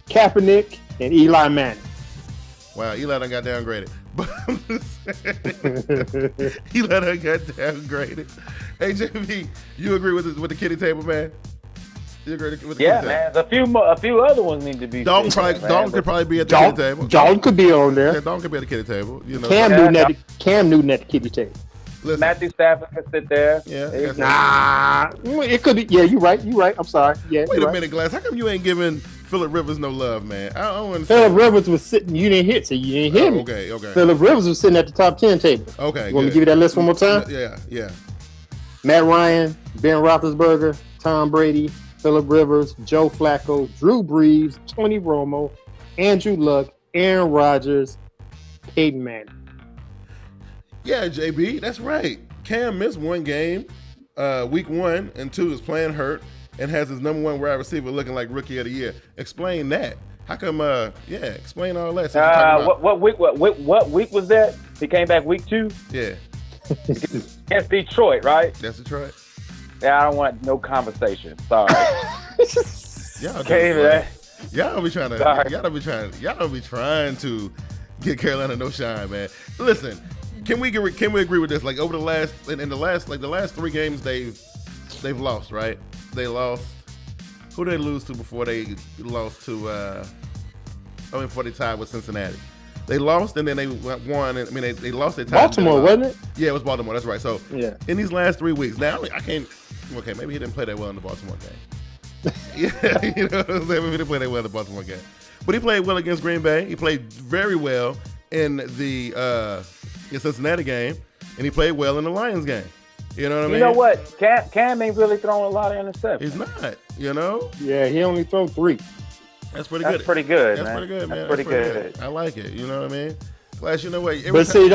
Kaepernick and Eli Manning. Wow, Eli done got downgraded. But Eli done got downgraded. Hey, JB, you agree with the kitty table, man? You agree with the kitty man. A few other ones need to be. Dalton could probably be at the kitty table. Dalton could be on there. Yeah, Dalton could be at the kitty table. You know, Cam Newton at the kitty table. Listen. Matthew Stafford could sit there. Yeah. Nah, it could be. Yeah, you're right. I'm sorry. Yeah. Wait a minute, Glass. How come you ain't giving Phillip Rivers no love, man? I don't understand. Phillip Rivers was sitting. You didn't hit, so you didn't hear me. Okay. Phillip Rivers was sitting at the top 10 table. Okay. You want me to give you that list one more time? Yeah. Matt Ryan, Ben Roethlisberger, Tom Brady, Phillip Rivers, Joe Flacco, Drew Brees, Tony Romo, Andrew Luck, Aaron Rodgers, Peyton Manning. Yeah, JB, that's right. Cam missed one game, week 1, and 2 is playing hurt, and has his number 1 wide receiver looking like rookie of the year. Explain that. How come? Explain all that. What week was that? He came back week 2. Yeah. Against Detroit, right? That's Detroit. Yeah, I don't want no conversation. Sorry. Y'all be trying to get Carolina no shine, man. Listen, can we agree with this? Like over the last 3 games they've lost, right? They lost. Who did they lose to before they lost to? Before they tied with Cincinnati. They lost and then they won. I mean, they lost their time. Baltimore, wasn't it? Yeah, it was Baltimore. That's right. So yeah, in these last 3 weeks, now I can't. Okay, maybe he didn't play that well in the Baltimore game. Yeah, you know what I'm saying? Maybe he didn't play that well in the Baltimore game, but he played well against Green Bay. He played very well in the Cincinnati game, and he played well in the Lions game. You know what I mean? You know what? Cam ain't really throwing a lot of interceptions. He's not. You know? Yeah, he only thrown 3. That's pretty good. That's pretty good, man. That's pretty good. I like it. You know what I mean? Glass, you know what? But see, you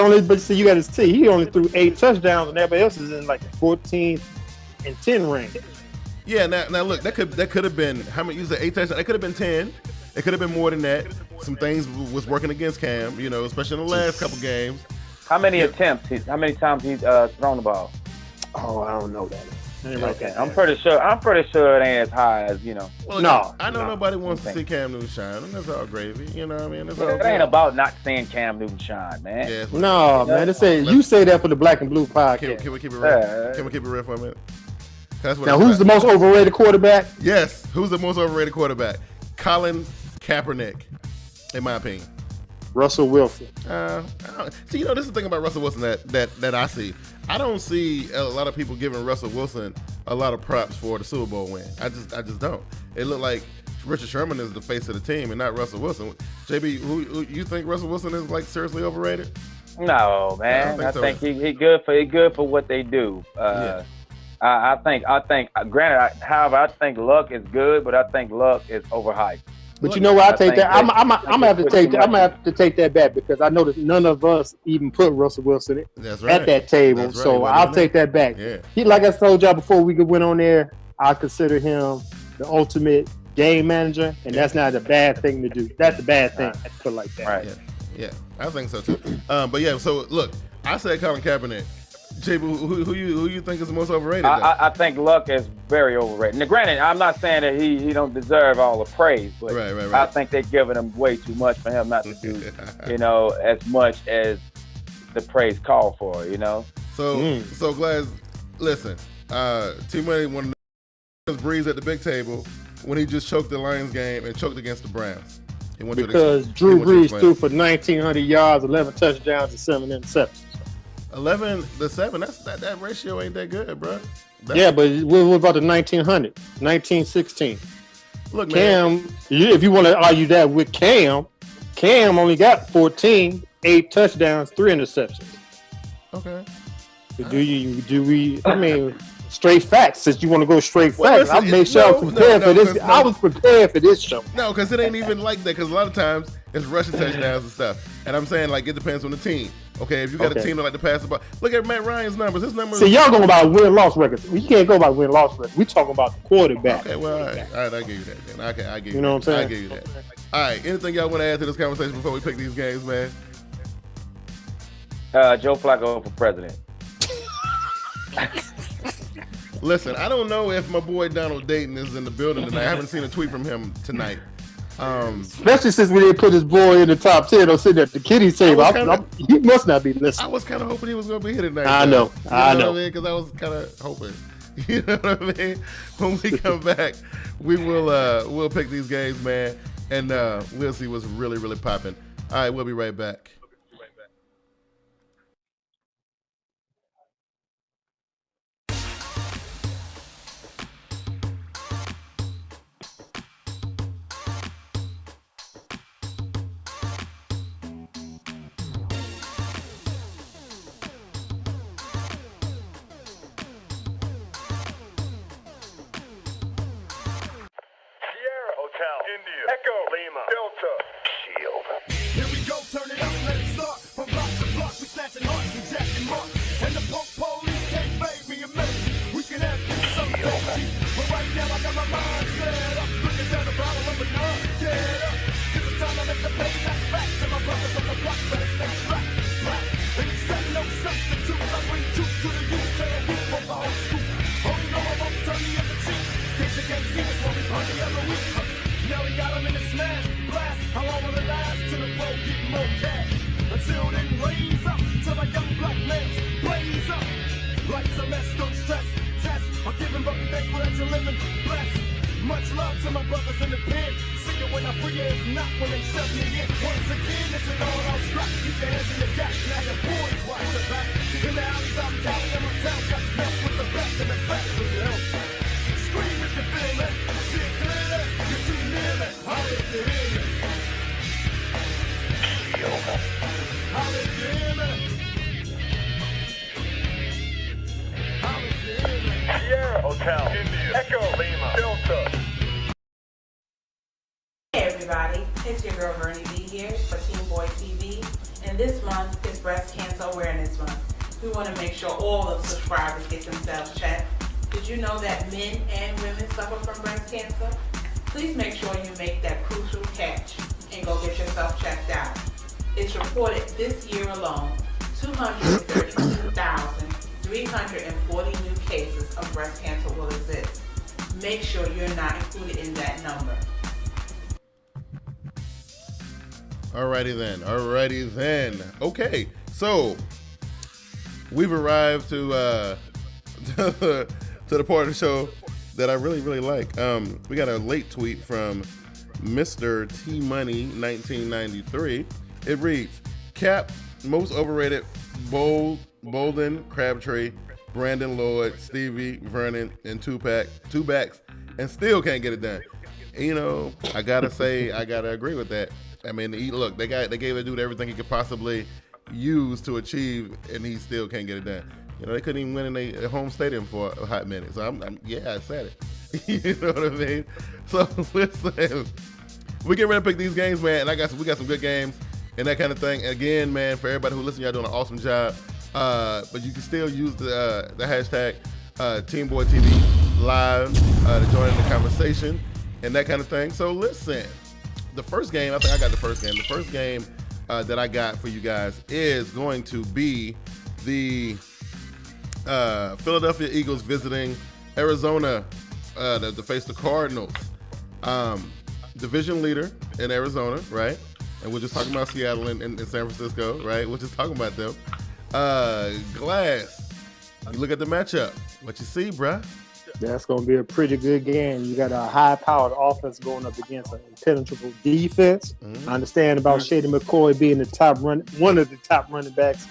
got to see, he only threw 8 touchdowns, and everybody else is in like the 14 and 10 range. Yeah. Now look, that could have been how many? You said 8 touchdowns. That could have been 10. It could have been more than that. Some things was working against Cam. You know, especially in the last couple games. How many attempts? How many times he's thrown the ball? Oh, I don't know that. Okay. I'm pretty sure it ain't as high as, you know. Well, no, I know nobody wants to see Cam Newton shine, and that's all gravy. You know what I mean? It ain't about not seeing Cam Newton shine, man. Yeah, no, man. You say that for the Black and Blue podcast. Can we keep it real? Can we keep it real for a minute? Now, who's the most overrated quarterback? Yes, who's the most overrated quarterback? Colin Kaepernick, in my opinion. Russell Wilson. See, this is the thing about Russell Wilson that I see. I don't see a lot of people giving Russell Wilson a lot of props for the Super Bowl win. I just don't. It looked like Richard Sherman is the face of the team and not Russell Wilson. JB, who you think Russell Wilson is like seriously overrated? No, man. I think he good for what they do. I think. Granted, however, I think Luck is good, but I think Luck is overhyped. But you know what? I take that. I'm gonna have to take that back because I know that none of us even put Russell Wilson at that table. Right. So I'll take that back. Yeah. He, like I told y'all before we went on there, I consider him the ultimate game manager, and that's not a bad thing to do. That's a bad thing to put like that. Right. Yeah, I think so too. But yeah, so look, I said Colin Kaepernick. Jay, who you think is the most overrated? I think Luck is very overrated. Now, granted, I'm not saying that he don't deserve all the praise, but right. I think they're giving him way too much for him not to do, as much as the praise called for. So Glass, listen, T-Money wanted to breeze at the big table when he just choked the Lions game and choked against the Browns. Because Drew Brees threw for 1,900 yards, 11 touchdowns, and 7 interceptions. 11-7. That ratio ain't that good, bro. Yeah, but what about the 1,900, 1,916? Look, Cam, man. If you want to argue that with Cam only got 14, 8 touchdowns, 3 interceptions. Okay. I mean, straight facts. Since you want to go straight facts, I made sure I was prepared for this. I was prepared for this show. No, because it ain't even like that. Because a lot of times it's rushing touchdowns and stuff. And I'm saying, like, it depends on the team. Okay, if you got a team that like to pass the ball, look at Matt Ryan's numbers. His numbers. See, y'all going by win-loss records. We can't go by win-loss records. We talking about the quarterback. Okay, well, all right, I give you that. Then I give you. You know what I'm saying? I give you that. All right, anything y'all want to add to this conversation before we pick these games, man? Joe Flacco for president. Listen, I don't know if my boy Donald Dayton is in the building tonight. I haven't seen a tweet from him tonight. Especially since we didn't put his boy in the top 10 or sitting at the kiddie table. He must not be listening. I was kind of hoping he was going to be here tonight. I know. I know. Because I was kind of hoping. You know what I mean? When we come back, we'll pick these games, man, and we'll see what's really, really popping. All right, we'll be right back. India, Echo, Lima, Delta, Shield. Here we go, turn it up, let it start. From block to block, we snatching hearts and jacking marks. And the punk police can't fade me a minute. We can have this someday. But right now I got my mind set up. Looking down the bottle of a nut, get up. Till it's time to let the payback back. To my brothers on the block, better stay strapped. And it's set no substitutes. I bring truth to the youth, tell the youth from the old school. Oh, you know I won't turn the other cheek. Case you can't see us when we party every week. Now we got them in the smash blast. How long will it last till the road get more cash? Until then, raise up till a young black man blaze up like some don't stress test. I'm giving up the thankful that you're living blessed. Much love to my brothers in the pen. See you when I free it, not when they shove me in. Once again, it's an all-out strap. Keep your hands in the gap. Now your boys watch your back. In the alleys, I'm down in my town. Got mess with the best and the best with the help. Scream if you feel it. See it clearly. You're too near it. Holler if you hear me. Holler if you hear me. Holler if you hear me. Sierra Hotel, India, Echo, Lima, Delta. Hey everybody, it's your girl Bernie B here for TeamBoydTV, and this month is Breast Cancer Awareness Month. We want to make sure all the subscribers get themselves checked. Did you know that men and women suffer from breast cancer? Please make sure you make that crucial catch and go get yourself checked out. It's reported this year alone, 232,340 new cases of breast cancer will exist. Make sure you're not included in that number. Alrighty then. Okay, so we've arrived to the part of the show that I really, really like. We got a late tweet from Mr. T Money 1993. It reads, Cap, most overrated, Bolden, Crabtree, Brandon Lloyd, Stevie, Vernon, and two backs, and still can't get it done. You know, I gotta agree with that. I mean, look, they gave the dude everything he could possibly use to achieve, and he still can't get it done. You know, they couldn't even win in a home stadium for a hot minute. So I said it. You know what I mean? So listen, we get ready to pick these games, man, and we got some good games and that kind of thing. Again, man, for everybody who listens, y'all doing an awesome job. But you can still use the hashtag TeamBoydTV live to join in the conversation and that kind of thing. So listen, the first game, I think I got the first game. The first game that I got for you guys is going to be the Philadelphia Eagles visiting Arizona to face the Cardinals. Division leader in Arizona, right? And we're just talking about Seattle and San Francisco, right? We're just talking about them. Glass, you look at the matchup. What you see, bruh? That's going to be a pretty good game. You got a high-powered offense going up against an impenetrable defense. I understand about Shady McCoy being one of the top running backs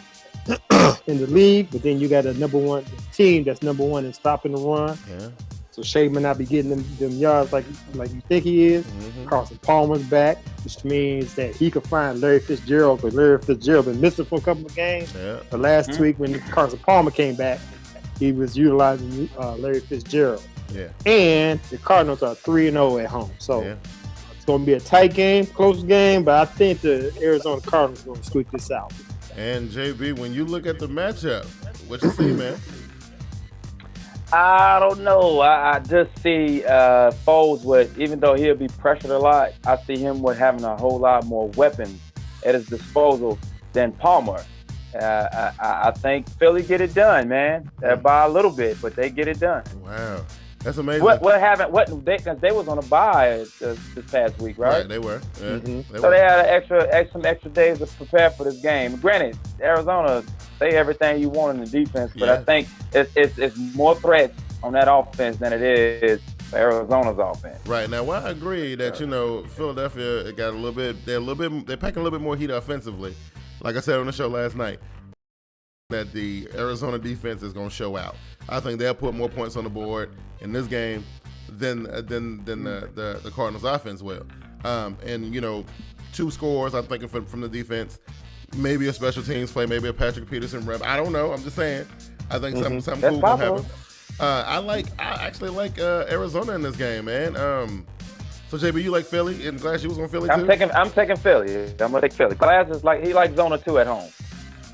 in the league, but then you got a number one team that's number one in stopping the run. Yeah. So Shea may not be getting them yards like you think he is. Carson Palmer's back, which means that he could find Larry Fitzgerald, because Larry Fitzgerald been missing for a couple of games. Yeah. But last week when Carson Palmer came back, he was utilizing Larry Fitzgerald. Yeah. And the Cardinals are 3-0 at home. So it's going to be a tight game, close game, but I think the Arizona Cardinals are going to squeak this out. And JB, when you look at the matchup, what you see, man? I don't know. I just see Foles with, even though he'll be pressured a lot, I see him with having a whole lot more weapons at his disposal than Palmer. I think Philly get it done, man. By a little bit, but they get it done. Wow. That's amazing. Because they was on a bye this past week, right? Right, they were. Yeah, they had some extra days to prepare for this game. Granted, Arizona say everything you want in the defense, but I think it's more threats on that offense than it is for Arizona's offense. Right. Now, I agree that Philadelphia got they're packing a little bit more heat offensively. Like I said on the show last night, that the Arizona defense is going to show out. I think they'll put more points on the board in this game than the Cardinals offense will. And 2 scores, I'm thinking from the defense. Maybe a special teams play, maybe a Patrick Peterson rep. I don't know. I'm just saying. I think something cool will happen. I actually like Arizona in this game, man. So JB, you like Philly, and Glass, you was on Philly too? I'm taking Philly. I'm gonna take Philly. Glass is he likes Zona 2 at home.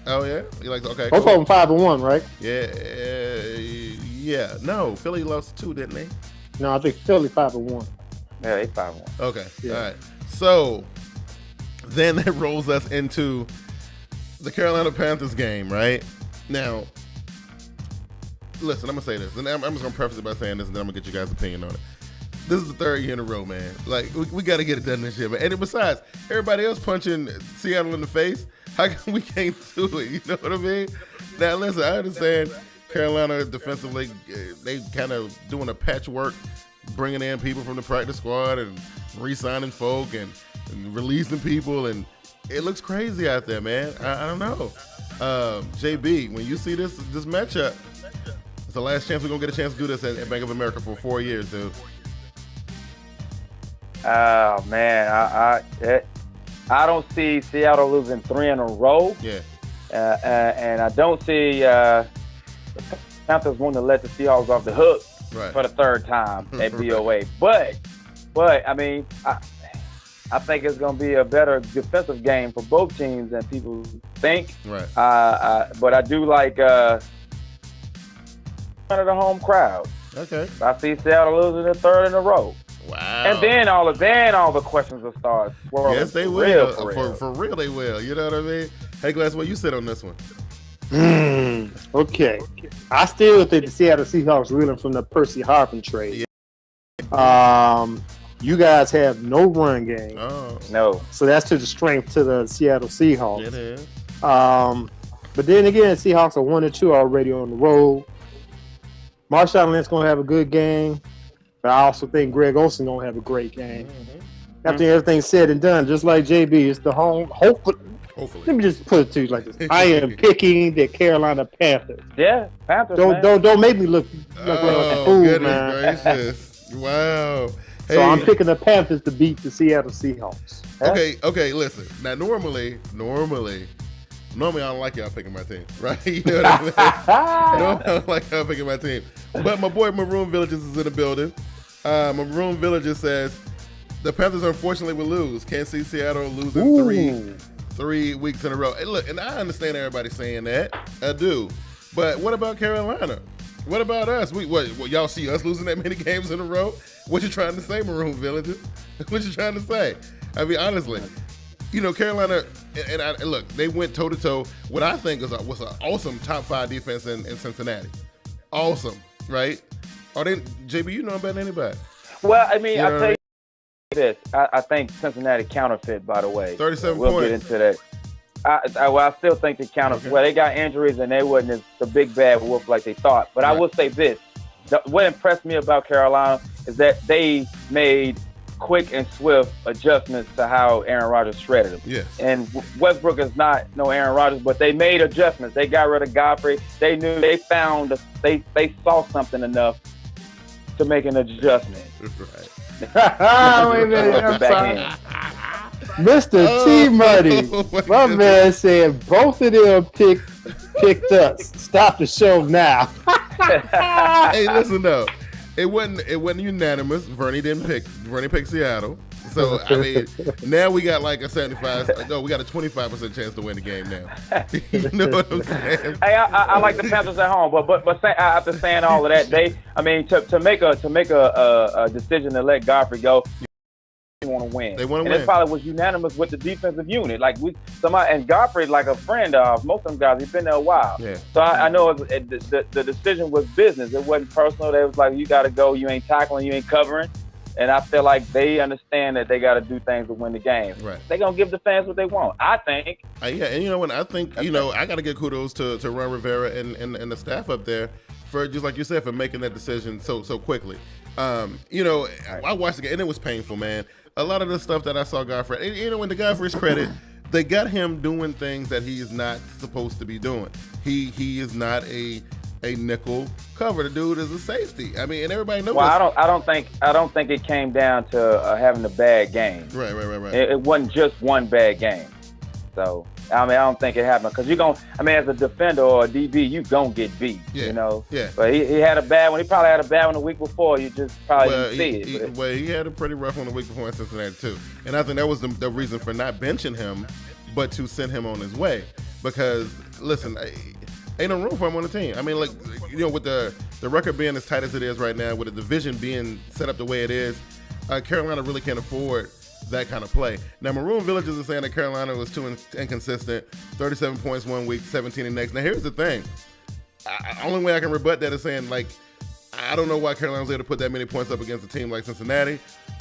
Oh yeah, he likes Both of them 5-1, right? Yeah. No, Philly lost 2, didn't they? No, I think Philly 5-1. Yeah, they 5-1. Okay, all right. So then that rolls us into the Carolina Panthers game, right? Now, listen, I'm gonna say this, and I'm just gonna preface it by saying this, and then I'm gonna get you guys' opinion on it. This is the 3rd year in a row, man. Like, we got to get it done this year, man. And besides, everybody else punching Seattle in the face. How come we can't do it? You know what I mean? Now, listen, I understand Carolina defensively, they kind of doing a patchwork, bringing in people from the practice squad and re-signing folk and releasing people, and it looks crazy out there, man. I don't know. JB, when you see this matchup, it's the last chance we're going to get a chance to do this at Bank of America for 4 years, dude. Oh, man. I don't see Seattle losing 3 in a row. Yeah. And I don't see the Panthers wanting to let the Seahawks off the hook for the 3rd time at BoA. But I mean, I think it's going to be a better defensive game for both teams than people think. Right. But I do like of the home crowd. Okay. I see Seattle losing the 3rd in a row. Wow. And then all the questions will start swirling. Yes, they will. For real, they will. You know what I mean? Hey, Glass, where you sit on this one? Okay. I still think the Seattle Seahawks reeling from the Percy Harvin trade. Yeah. You guys have no run game. Oh. No. So that's to the strength to the Seattle Seahawks. It is. But then again, Seahawks are 1-2 already on the road. Marshawn Lynch's going to have a good game. But I also think Greg Olsen going to have a great game. After everything's said and done, just like JB, it's the home. Hopefully. Let me just put it to you like this. I am picking the Carolina Panthers. Yeah, Panthers, Don't make me look like a fool, man. Gracious. Wow. Hey. So I'm picking the Panthers to beat the Seattle Seahawks. Okay, listen. Now, normally, I don't like y'all picking my team, right? You know what I mean? Normally, I don't like y'all picking my team. But my boy Maroon Villages is in the building. Maroon Villages says, the Panthers unfortunately will lose. Can't see Seattle losing three weeks in a row. And look, and I understand everybody saying that. I do. But what about Carolina? What about us? What y'all see us losing that many games in a row? What you trying to say, Maroon Villages? What you trying to say? I mean, honestly, Carolina, And look, they went toe to toe. What I think was an awesome top 5 defense in Cincinnati. Awesome, right? Are they, JB? You know better than anybody. Well, I mean, I'll tell you this. I think Cincinnati counterfeit. By the way, 37 we'll points. Get into that. I still think they counterfeit. Okay. Well, they got injuries and they wasn't the big bad wolf like they thought. But right. I will say this: what impressed me about Carolina is that they made quick and swift adjustments to how Aaron Rodgers shredded him. Yes. And Westbrook is not no Aaron Rodgers, but they made adjustments. They got rid of Godfrey. They knew they saw something enough to make an adjustment. Right. Wait a minute, I'm sorry. Mr. T Muddy, my man said both of them picked us. Stop the show now. Hey, listen though. It wasn't unanimous. Vernie picked Seattle. So I mean, now we got like a 75. No, we got a 25% chance to win the game now. You know what I'm saying? Hey, I like the Panthers at home, but after saying all of that, to make a decision to let Godfrey go. They want to win. They want to win. And it probably was unanimous with the defensive unit. Like and Godfrey, like a friend of most of them guys, he's been there a while. Yeah. So I know the decision was business. It wasn't personal. They was like, you got to go. You ain't tackling. You ain't covering. And I feel like they understand that they got to do things to win the game. Right. They're going to give the fans what they want, I think. Yeah, and you know what? I think, I got to give kudos to Ron Rivera and the staff up there for, just like you said, for making that decision so quickly. I watched the game, and it was painful, man. A lot of the stuff that I saw Godfrey, and to Godfrey's credit, they got him doing things that he is not supposed to be doing. He is not a nickel cover. The dude is a safety. I mean, and everybody knows. Well, I don't think it came down to having a bad game. Right. It wasn't just one bad game. So I don't think it happened because as a defender or a DB, you gonna get beat. Yeah. Yeah. But he had a bad one. He probably had a bad one the week before. You just probably didn't see it. He had a pretty rough one the week before in Cincinnati too. And I think that was the reason for not benching him, but to send him on his way. Because listen, ain't no room for him on the team. I mean, like, with the record being as tight as it is right now, with the division being set up the way it is, Carolina really can't afford that kind of play. Now, Maroon Villages is saying that Carolina was too inconsistent, 37 points one week, 17 the next. Now, here's the thing. Only way I can rebut that is saying, like, I don't know why Carolina was able to put that many points up against a team like Cincinnati.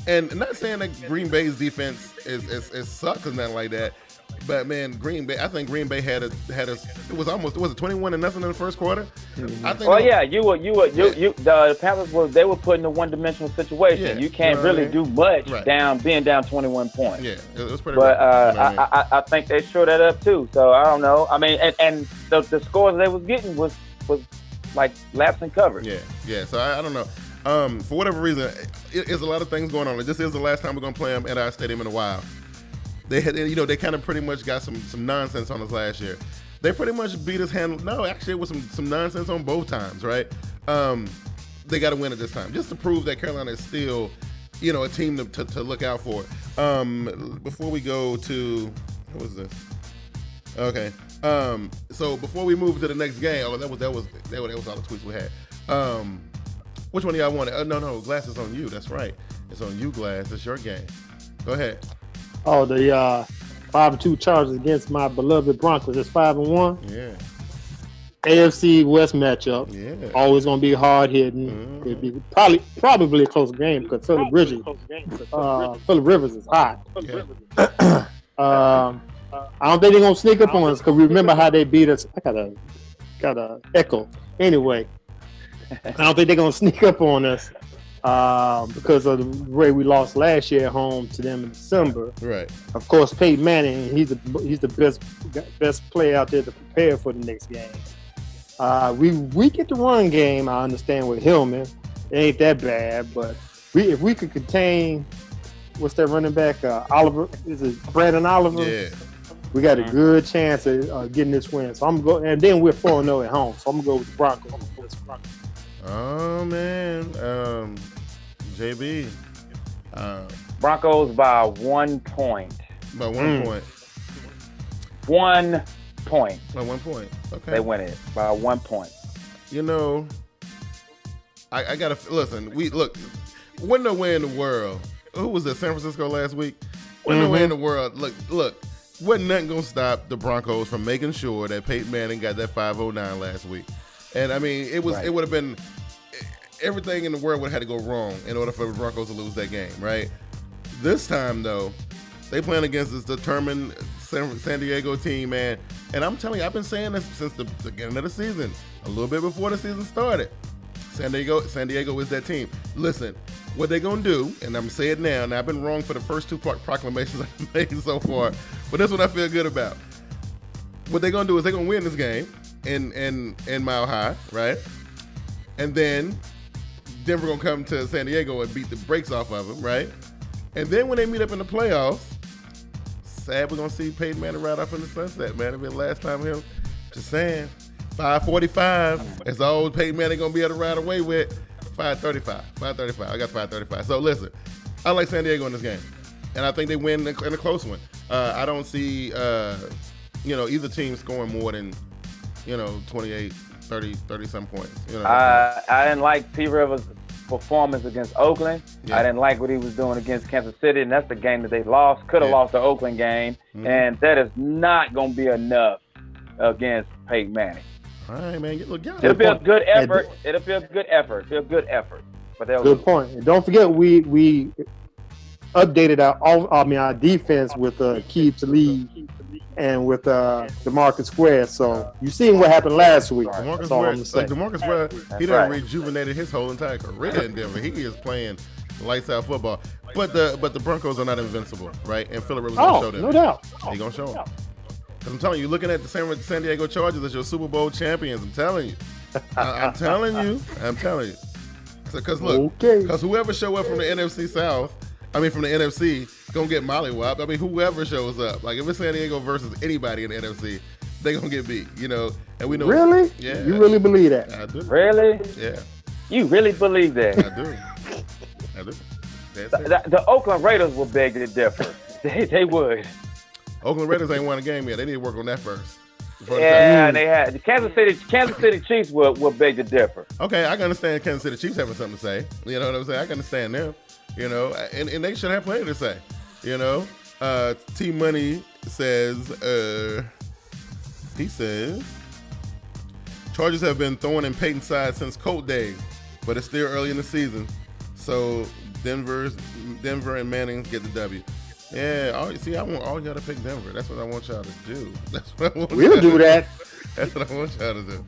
And not saying that Green Bay's defense is sucks and nothing like that. But man, Green Bay. I think Green Bay had it was 21-0 in the first quarter. Mm-hmm. I think. The Panthers they were put in a one-dimensional situation. Yeah, you can't really do much being down 21 points. Yeah, it was pretty. But I think they showed that up too. So I don't know. I mean, and the scores they was getting was like laps and covers. Yeah. So I don't know. For whatever reason, it's a lot of things going on. This is the last time we're gonna play them at our stadium in a while. They had, they kind of pretty much got some nonsense on us last year. They pretty much beat us No, actually, it was some nonsense on both times, right? They got to win it this time, just to prove that Carolina is still, a team to look out for. Before we go to, what was this? Okay. So before we move to the next game, that was all the tweets we had. Which one do y'all want? No, Glass is on you. That's right. It's on you, Glass. It's your game. Go ahead. Oh, the 5-2 Chargers against my beloved Broncos. It's 5-1. Yeah. AFC West matchup. Yeah. Always gonna be hard hitting. Mm-hmm. It'd be probably a close game because Phillip Rivers is hot. Yeah. I don't think they're gonna sneak up on us because remember how they beat us. I got a echo. Anyway, I don't think they're gonna sneak up on us. Because of the way we lost last year at home to them in December. Right. Of course, Peyton Manning, he's the best player out there to prepare for the next game. We get the run game, I understand, with Hillman. It ain't that bad, but if we could contain, what's that running back? Oliver, is it Brandon Oliver? Yeah. We got a good chance of getting this win. So I'm going, and then we're 4-0 at home. So I'm gonna go with the Broncos. Oh man, JB. Broncos by 1 point. By 1 point. 1 point. By 1 point. Okay. They win it by 1 point. I gotta listen. Win the way in the world. Who was at San Francisco last week? Win the way in the world. Look. wasn't nothing gonna stop the Broncos from making sure that Peyton Manning got that 509 last week. And I mean, it would have been everything in the world would have had to go wrong in order for the Broncos to lose that game, right? This time though, they playing against this determined San Diego team, man. And I'm telling you, I've been saying this since the beginning of the season, a little bit before the season started. San Diego is that team. Listen, what they gonna do, and I'm saying it now, and I've been wrong for the first two proclamations I've made so far, but this one I feel good about. What they gonna do is they gonna win this game in Mile High, right? And then Denver gonna come to San Diego and beat the brakes off of them, right? And then when they meet up in the playoffs, sad we're gonna see Peyton Manning ride off in the sunset, man. It'll be the last time him. Just saying. 545. That's all Peyton Manning gonna be able to ride away with. 535. I got 535. So listen, I like San Diego in this game, and I think they win in a close one. I don't see either team scoring more than 28, 30 some points. I didn't like P. Rivers' performance against Oakland. Yeah. I didn't like what he was doing against Kansas City, and that's the game that they lost. Could have lost the Oakland game, and that is not going to be enough against Peyton Manning. All right, man. It'll be a good effort. It'll be a good effort. But good point. And don't forget, we updated our defense with Keith Lee and with DeMarcus Ware. So you seen what happened last week. DeMarcus Ware, he done rejuvenated his whole entire career in Denver. He is playing lights out football. But the Broncos are not invincible, right? And Phillip Rivers gonna show them. No doubt. He gonna show them. Because I'm telling you, looking at the San Diego Chargers as your Super Bowl champions, I'm telling you. I'm telling you. Because look, because whoever show up from the NFC South, from the NFC, gonna get mollywopped. Whoever shows up. Like if it's San Diego versus anybody in the NFC, they gonna get beat. And we know. Really? Yeah. You really believe that? I do. Really? Yeah. You really believe that? I do. The Oakland Raiders will beg to differ. They would. Oakland Raiders ain't won a game yet. They need to work on that first. Yeah, they had the Kansas City Chiefs will beg to differ. Okay, I can understand Kansas City Chiefs having something to say. You know what I'm saying? I can understand them. And they should have plenty to say. T Money says, he says, Chargers have been throwing in Peyton's side since Colt days, but it's still early in the season. So Denver and Manning get the W. Yeah, I want all y'all to pick Denver. That's what I want y'all to do. We'll do that. That's what I want y'all to do.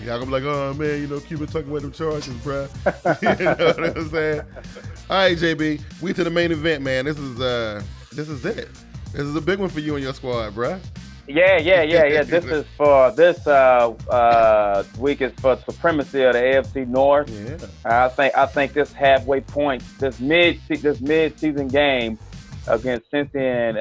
Y'all gonna be like, oh man, Cuban talking about them Chargers, bruh. You know what I'm saying? All right, JB, we to the main event, man. This is it. This is a big one for you and your squad, bruh. Yeah. This is for this week is for supremacy of the AFC North. Yeah. I think this halfway point, this mid-season game against Cincinnati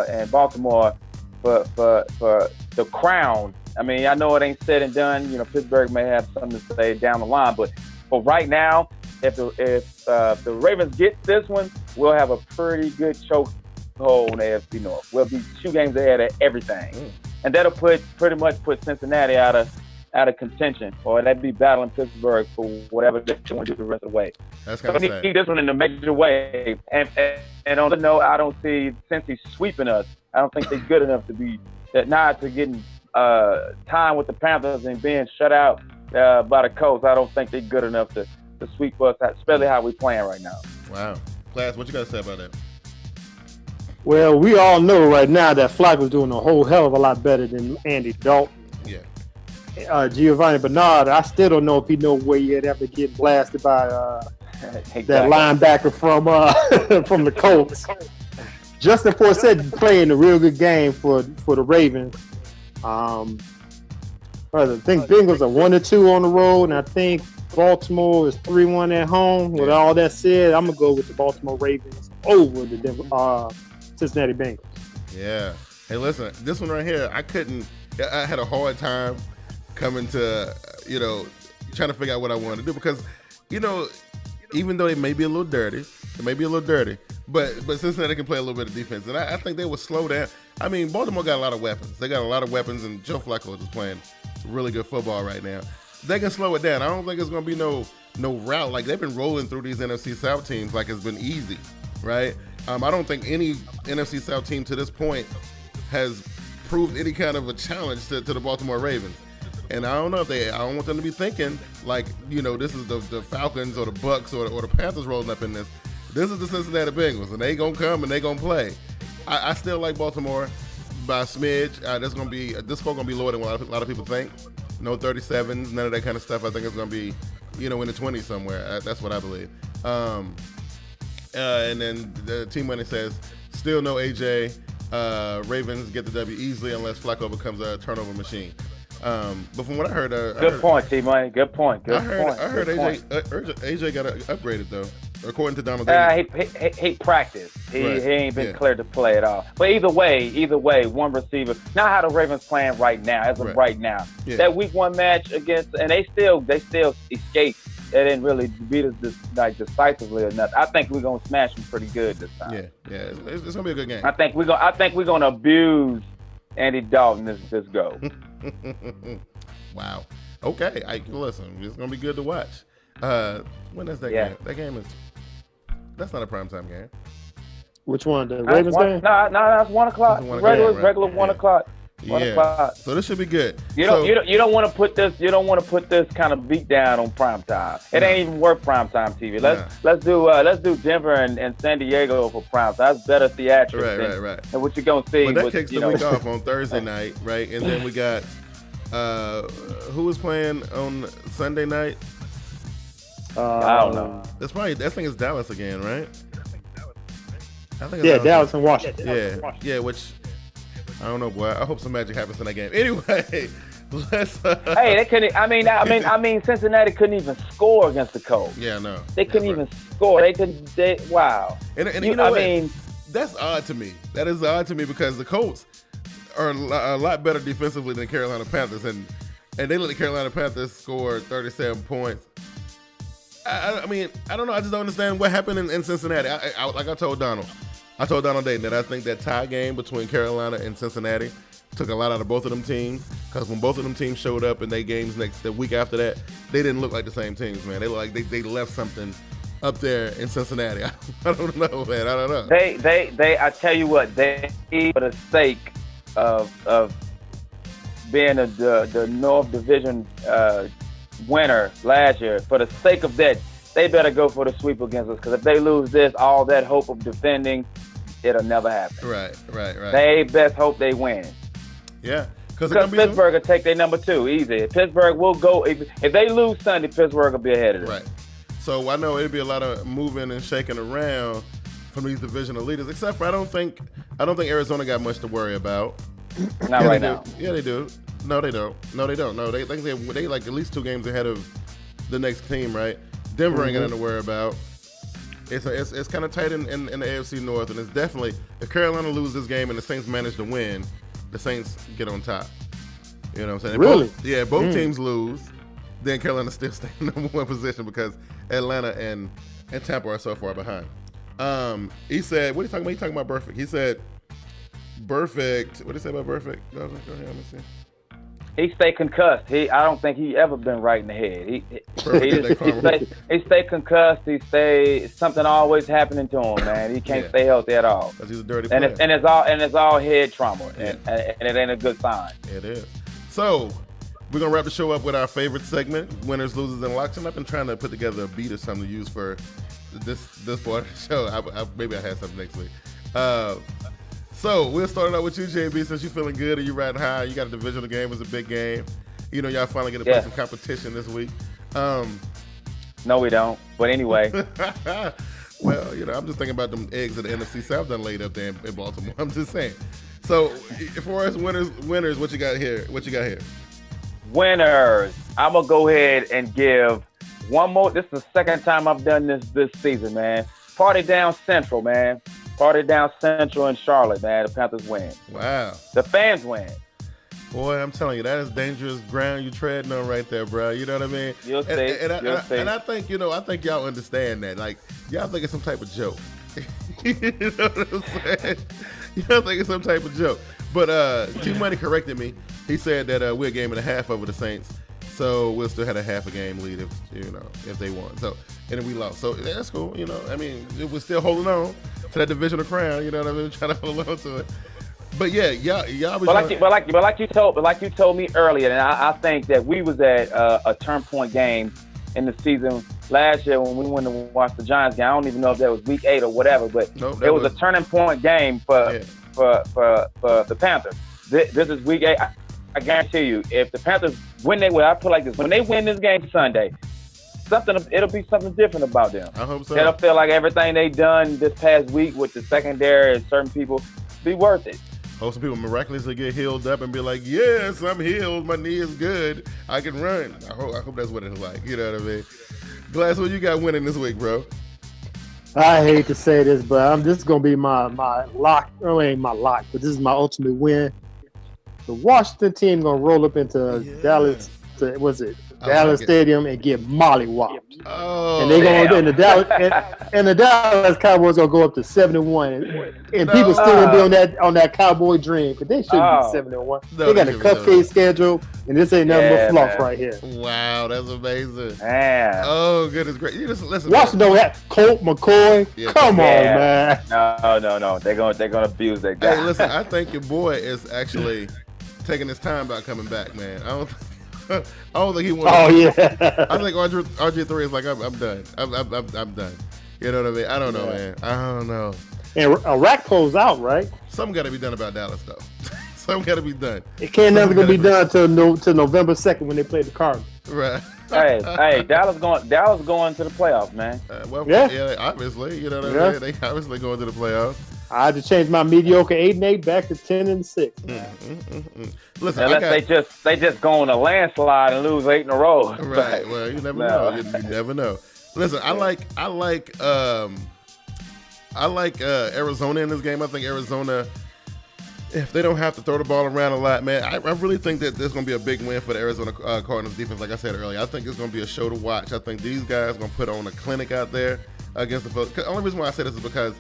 and Baltimore for the crown. I know it ain't said and done. Pittsburgh may have something to say down the line, but for right now, if the Ravens get this one, we'll have a pretty good chokehold in the AFC North. We'll be 2 games ahead of everything, and that'll pretty much put Cincinnati out of contention, or they'd be battling Pittsburgh for whatever they want to do the rest of the way. That's kind of sad. We need this one in a major way. And on the note, I don't see Cincy sweeping us. I don't think they're good enough to be not to getting time with the Panthers and being shut out by the Colts. I don't think they're good enough to sweep us, especially how we're playing right now. Wow. Class, what you got to say about that? Well, we all know right now that Flack was doing a whole hell of a lot better than Andy Dalton. Yeah. Giovanni Bernard, I still don't know if he knows where he'd ever get blasted by that linebacker from the Colts. Justin Forsett playing a real good game for the Ravens. I think Bengals are 1-2 on the road, and I think Baltimore is 3-1 at home. With all that said, I'm gonna go with the Baltimore Ravens over the Cincinnati Bengals. Yeah. Hey, listen, this one right here, I had a hard time coming to, trying to figure out what I wanted to do because, even though they may be a little dirty, but Cincinnati can play a little bit of defense, and I think they would slow down. Baltimore got a lot of weapons. They got a lot of weapons, and Joe Flacco is playing really good football right now. They can slow it down. I don't think it's going to be no route. Like, they've been rolling through these NFC South teams like it's been easy, right? I don't think any NFC South team to this point has proved any kind of a challenge to the Baltimore Ravens. And I don't know if I don't want them to be thinking like, this is the Falcons or the Bucks or the Panthers rolling up in this. This is the Cincinnati Bengals, and they gonna come and they gonna play. I still like Baltimore by a smidge. This score gonna be lower than what a lot of people think. No 37s, none of that kind of stuff. I think it's gonna be, in the 20s somewhere. That's what I believe. And then the Team Money says still no AJ. Ravens get the W easily unless Flacco becomes a turnover machine. But from what I heard, good point, T Money. Good point. I heard AJ got upgraded though, according to Donald. He practiced. He ain't been cleared to play at all. But either way, one receiver. Not how the Ravens playing right now, as of right now. Yeah. That Week 1 match against, and they still escaped. They didn't really beat us decisively or nothing. I think we're gonna smash them pretty good this time. Yeah, it's gonna be a good game. I think we're gonna abuse Andy Dalton this go. Wow. Okay. Listen, it's gonna be good to watch. When is that game? That game that's not a primetime game. Which one? The Ravens game? No, that's 1 o'clock. Regular 1 o'clock. 1 o'clock. So this should be good. You don't want to put this. You don't want to put this kind of beat down on primetime. It ain't even worth primetime TV. Let's do Denver and San Diego for primetime. That's better theatrics. Right. And what you're gonna see. But that kicks the week off on Thursday night, right? And then we got who was playing on Sunday night? I don't know. I think it's Dallas again, right? I think Dallas and Washington. Yeah, which I don't know, boy. I hope some magic happens in that game. Anyway, let's. Hey, they couldn't. I mean, Cincinnati couldn't even score against the Colts. Yeah, no. They couldn't even score. Wow. And you know what? That's odd to me. That is odd to me because the Colts are a lot better defensively than the Carolina Panthers, and they let the Carolina Panthers score 37 points. I mean, I don't know. I just don't understand what happened in Cincinnati. Like I told Donald Dayton that I think that tie game between Carolina and Cincinnati took a lot out of both of them teams, because when both of them teams showed up in their games the week after that, they didn't look like the same teams, man. They look like they left something up there in Cincinnati. I don't know, man. I don't know. They I tell you what, they, for the sake of being the North Division winner last year, for the sake of that, they better go for the sweep against us, because if they lose this, all that hope of defending, it'll never happen. Right. They best hope they win. Yeah. Because Pittsburgh will take their number 2 easy. Pittsburgh will go, if they lose Sunday, Pittsburgh will be ahead of them. Right. So I know it'll be a lot of moving and shaking around from these divisional leaders, except for I don't think Arizona got much to worry about. Not right now. Yeah, they do. No, they don't. No, they think they like at least 2 games ahead of the next team, right? Denver ain't got nothing to worry about. It's kind of tight in the AFC North, and it's definitely, if Carolina loses this game and the Saints manage to win, the Saints get on top. You know what I'm saying? Really? Both teams lose, then Carolina still stay in number 1 position because Atlanta and Tampa are so far behind. He said, what are you talking about? He's talking about Burfict. He said, Burfict. What did he say about Burfict? Go ahead, let me see. He stay concussed. I don't think he ever been right in the head. He stay concussed. Something always happening to him, man. He can't stay healthy at all. Because he's a dirty player. And it's all head trauma, and it ain't a good sign. It is. So we're gonna wrap the show up with our favorite segment, winners, losers, and locks. And I've been trying to put together a beat or something to use for this part of the show. Maybe I had something next week. So we'll start out with you, JB, since you're feeling good and you're riding high. You got a divisional game. It was a big game. Y'all finally get to play some competition this week. No, we don't. But anyway. Well, I'm just thinking about them eggs that the NFC South done laid up there in Baltimore. I'm just saying. So for us winners, what you got here? Winners. I'm going to go ahead and give one more. This is the second time I've done this season, man. Party down Central, man. Party down Central in Charlotte, man. The Panthers win. Wow. The fans win. Boy, I'm telling you, that is dangerous ground you treading on right there, bro. You know what I mean? You'll see. And I think, I think y'all understand that. Like, y'all think it's some type of joke. You know what I'm saying? Y'all think it's some type of joke. But Team Money corrected me. He said that we're a game and a half over the Saints. So we'll still have a half a game lead if they won. So, and then we lost. So that's cool. I mean, we're still holding on to that divisional crown. You know what I mean? Trying to hold on to it. But yeah, y'all was like you told me earlier, and I think that we was at a turn point game in the season last year when we went to watch the Giants game. I don't even know if that was week 8 or whatever, but it was a turning point game for the Panthers. This is week 8. I guarantee you, if the Panthers win, I put it like this: when they win this game Sunday, it'll be something different about them. I hope so. It'll feel like everything they done this past week with the secondary and certain people be worth it. Hope some people miraculously get healed up and be like, yes, I'm healed. My knee is good. I can run. I hope that's what it's like. You know what I mean? Glass, what you got winning this week, bro? I hate to say this, but this is going to be my lock. Oh, it ain't my lock, but this is my ultimate win. The Washington team going to roll up into Dallas. Dallas Stadium and get mollywopped. Oh, and they going to the Dallas Cowboys gonna go up to 7-1, and people still gonna be on that Cowboy dream, because they shouldn't be 7-1. They got a cupcake schedule, and this ain't nothing but fluff right here. Wow, that's amazing. Man. Oh, goodness, great. You just listen. Washington don't have Colt McCoy. Yeah, Come on, man. No. They're gonna abuse that guy. Hey, listen, I think your boy is actually taking his time about coming back, man. I don't think he wants. Oh yeah. I think RG3 is like, I'm done. I'm done. You know what I mean? I don't know, man. I don't know. And Rakpo's out, right? Something got to be done about Dallas, though. Something got to be done. It can't never gonna be done till November 2nd when they play the Cardinals. Right. hey, Dallas going to the playoffs, man. Yeah, obviously. You know what I mean? They obviously going to the playoffs. I had to change my mediocre 8-8 back to 10-6. Listen, unless they just go on a landslide and lose 8 in a row. Right. Well, you never know. You never know. Listen, I like Arizona in this game. I think Arizona, if they don't have to throw the ball around a lot, man, I really think that there's going to be a big win for the Arizona Cardinals defense. Like I said earlier, I think it's going to be a show to watch. I think these guys are going to put on a clinic out there against the Phillies. The only reason why I say this is because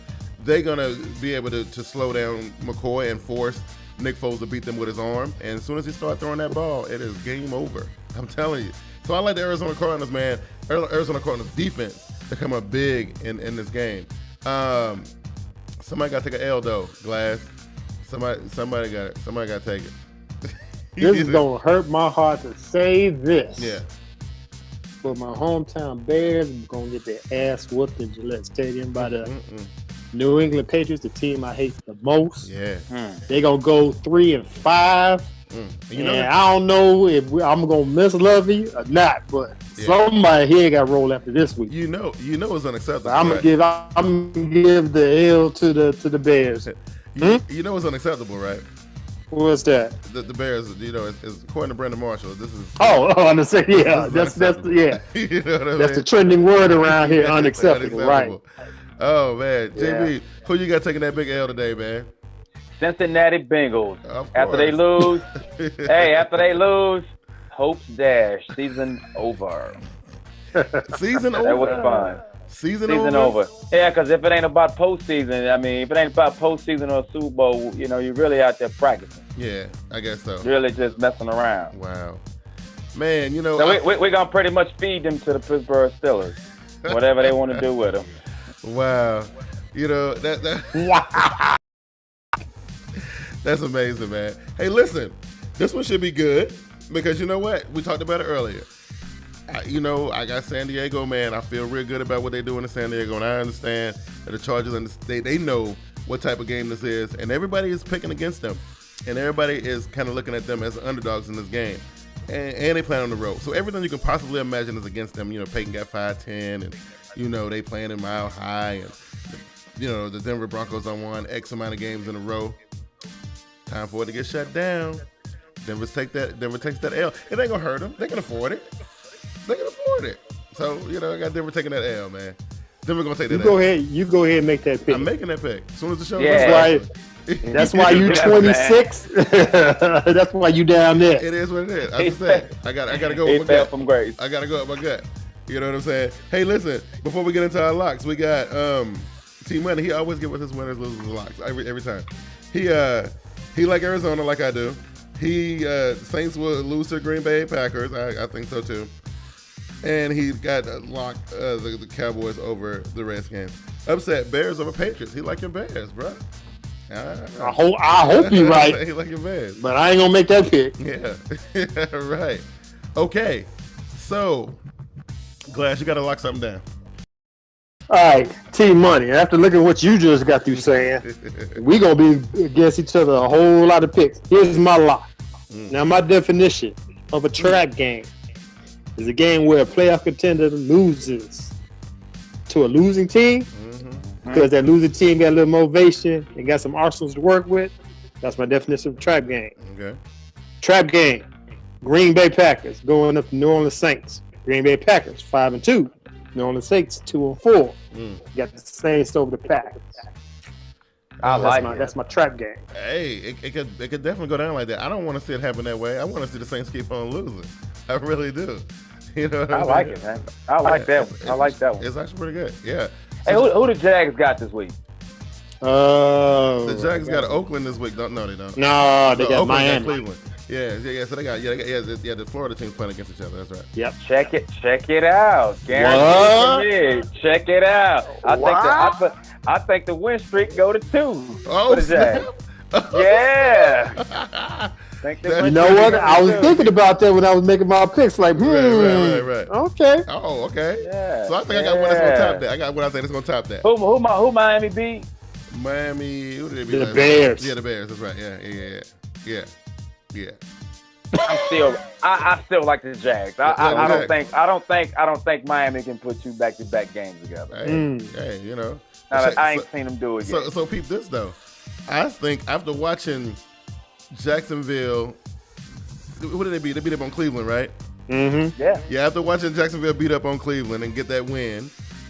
they're going to be able to slow down McCoy and force Nick Foles to beat them with his arm. And as soon as he starts throwing that ball, it is game over. I'm telling you. So I like the Arizona Cardinals, man. Arizona Cardinals defense to come up big in this game. Somebody got to take an L, though, Glass. Somebody got to take it. This is going to hurt my heart to say this. Yeah. But my hometown Bears are going to get their ass whooped in Gillette Stadium by the New England Patriots, the team I hate the most. Yeah. They're going to go 3-5. You know, and I don't know if I'm going to miss Lovey or not, but somebody here got rolled after this week. You know it's unacceptable. I'm going to give the L to the Bears. You know it's unacceptable, right? What's that? The Bears, is according to Brandon Marshall. This is on the second, yeah. That's you know what I mean? That's the trending word around here. Unacceptable, right? Oh man, JB, who you got taking that big L today, man? Cincinnati Bengals. After they lose, hope's dashed. Season over. Season over. That was fun. Season over. Yeah, because if it ain't about postseason, if it ain't about postseason or Super Bowl, you really out there practicing. Yeah, I guess so. Really just messing around. Wow. Man, So we're going to pretty much feed them to the Pittsburgh Steelers. Whatever they want to do with them. Wow. Wow. That's amazing, man. Hey, listen, this one should be good because you know what? We talked about it earlier. I got San Diego, man. I feel real good about what they're doing in San Diego, and I understand that the Chargers, they know what type of game this is, and everybody is picking against them, and everybody is kind of looking at them as underdogs in this game, and they play on the road. So everything you can possibly imagine is against them. Peyton got 5'10", and they playing in Mile High, and the Denver Broncos won X amount of games in a row. Time for it to get shut down. Denver takes that L. It ain't gonna hurt them. They can afford it. So, I got Denver taking that L, man. Denver gonna take that L. You go ahead and make that pick. I'm making that pick. As soon as the show That's why you 26. That's why you down there. It is what it is. I just said, I gotta go with my gut. From grace. I gotta go with my gut. You know what I'm saying? Hey, listen, before we get into our locks, we got Team Money. He always give us his winners, losers, and locks every time. He like Arizona like I do. Saints will lose to Green Bay Packers. I think so too. And he got locked the Cowboys over the Redskins. Upset Bears over Patriots. He like your Bears, bro. I hope you're right. He like your man. But I ain't gonna make that pick. Yeah. Right. Okay. So, Glass, you got to lock something down. All right, Team Money. After looking at what you just got through saying, we gonna be against each other a whole lot of picks. Here's my lock. Now, my definition of a trap game is a game where a playoff contender loses to a losing team because that losing team got a little motivation and got some arsenals to work with. That's my definition of a trap game. Okay. Trap game. Green Bay Packers going up to New Orleans Saints. Green Bay Packers 5-2. New Orleans Saints 2-4. Got the Saints over the Packers. That's my trap game. Hey, it could definitely go down like that. I don't want to see it happen that way. I want to see the Saints keep on losing. I really do. You know what I like it, man. I like that one. I like that one. It's actually pretty good. Yeah. Hey, who the Jags got this week? The Jags got Oakland this week. No, they don't. No, they got Oakland Miami. got Cleveland. Yeah. So they got the Florida team's playing against each other. That's right. Yep. Check it out. Guaranteed for me. Check it out. I think the win streak go to 2 for the Jags. Yeah. You know what? I was thinking about that when I was making my picks. Like, Right. okay. Oh, okay. Yeah. So I think I got one that's gonna top that. I got one I think that's gonna top that. Who Miami beat? Miami. Who did they beat? The Bears. Yeah, the Bears. That's right. Yeah. I still like the Jags. I don't think Miami can put 2 back-to-back games together. Hey, you know. I ain't seen them do it yet. So peep this though. I think after watching Jacksonville, what did they beat? They beat up on Cleveland, right? Mm-hmm. Yeah. After watching Jacksonville beat up on Cleveland and get that win,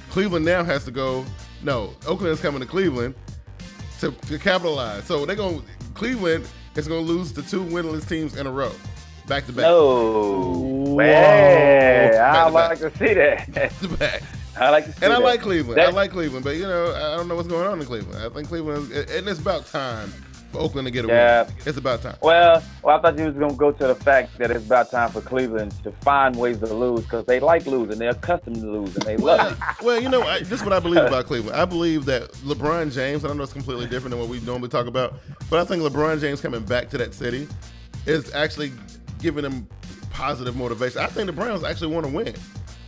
Cleveland now has to go. No, Oakland is coming to Cleveland to capitalize. So Cleveland is going to lose to 2 winless teams in a row, back to back. No, man, I like to see that. Back to back. I like to see that. And I like Cleveland. I like Cleveland, but I don't know what's going on in Cleveland. I think Cleveland, and it's about time for Oakland to get a win. It's about time. Well, I thought you was going to go to the fact that it's about time for Cleveland to find ways to lose because they like losing. They're accustomed to losing. They love it. Well, this is what I believe about Cleveland. I believe that LeBron James, and I know it's completely different than what we normally talk about, but I think LeBron James coming back to that city is actually giving them positive motivation. I think the Browns actually want to win.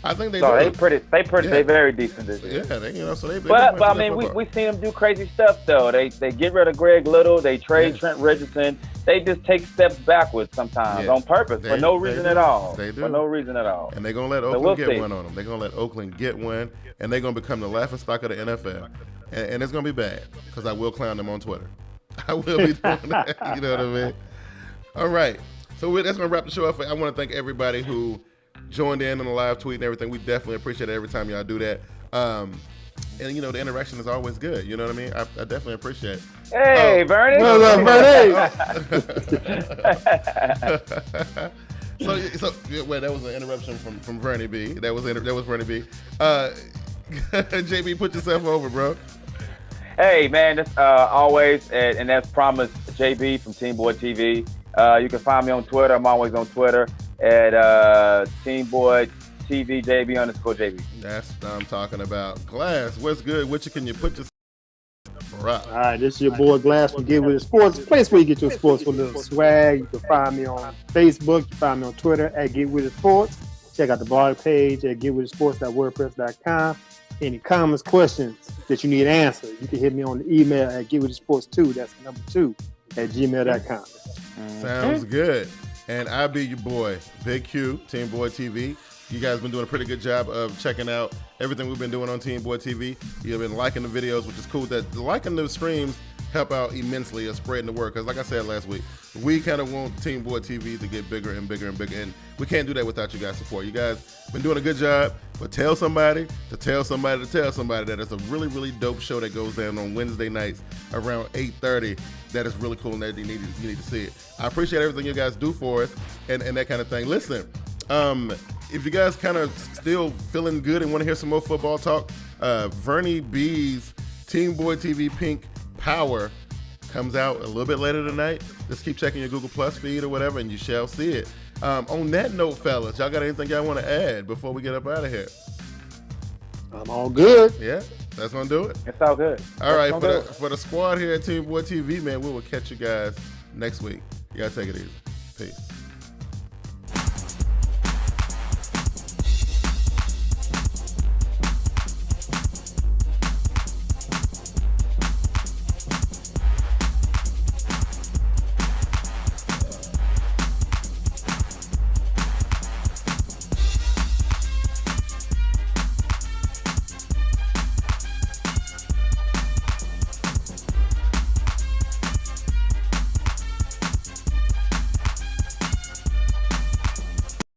I think they do. They very decent this year. Yeah, so they. But I mean, we seen them do crazy stuff though. They get rid of Greg Little. They trade Trent Richardson. They just take steps backwards sometimes on purpose for no reason at all. They do. For no reason at all. And they're gonna let Oakland get one on them. They're gonna let Oakland get one, and they're gonna become the laughingstock of the NFL. And it's gonna be bad because I will clown them on Twitter. I will be doing that. You know what I mean? All right. So that's gonna wrap the show up. I want to thank everybody who joined in on the live tweet and everything. We definitely appreciate it every time y'all do that. And the interaction is always good. You know what I mean? I definitely appreciate it. Hey, Bernie. What's up, Bernie? That was an interruption from Vernie B. That was Vernie B. JB, put yourself over, bro. Hey, man, that's always, and that's promised, JB from TeamBoydTV. You can find me on Twitter. I'm always on Twitter at TeamBoydTV, JB_JB. That's what I'm talking about. Glass, what's good? Can you put yourself up? All right, this is your boy Glass from Get With It Sports, a place where you get your sports with a little swag. You can find me on Facebook. You can find me on Twitter at Get With It Sports. Check out the blog page at getwithitsports.wordpress.com. Any comments, questions that you need answered, you can hit me on the email at getwithitsports2, that's the number 2, at gmail.com. Sounds good. And I be your boy, Big Q, TeamBoydTV. You guys been doing a pretty good job of checking out everything we've been doing on TeamBoydTV. You've been liking the videos, which is cool. That liking the streams help out immensely of spreading the word. Because like I said last week, we kind of want TeamBoydTV to get bigger and bigger and bigger. And we can't do that without you guys' support. You guys been doing a good job. But tell somebody to tell somebody to tell somebody that it's a really, really dope show that goes down on Wednesday nights around 8:30. That is really cool and that you need to see it. I appreciate everything you guys do for us and that kind of thing. Listen, if you guys kind of still feeling good and want to hear some more football talk, Vernie B's TeamBoydTV Pink Power comes out a little bit later tonight. Just keep checking your Google Plus feed or whatever and you shall see it. On that note, fellas, y'all got anything y'all want to add before we get up out of here? I'm all good. Yeah? That's gonna do it. It's all good. All right, for the squad here at Team Boy TV, man, we will catch you guys next week. You gotta take it easy. Peace.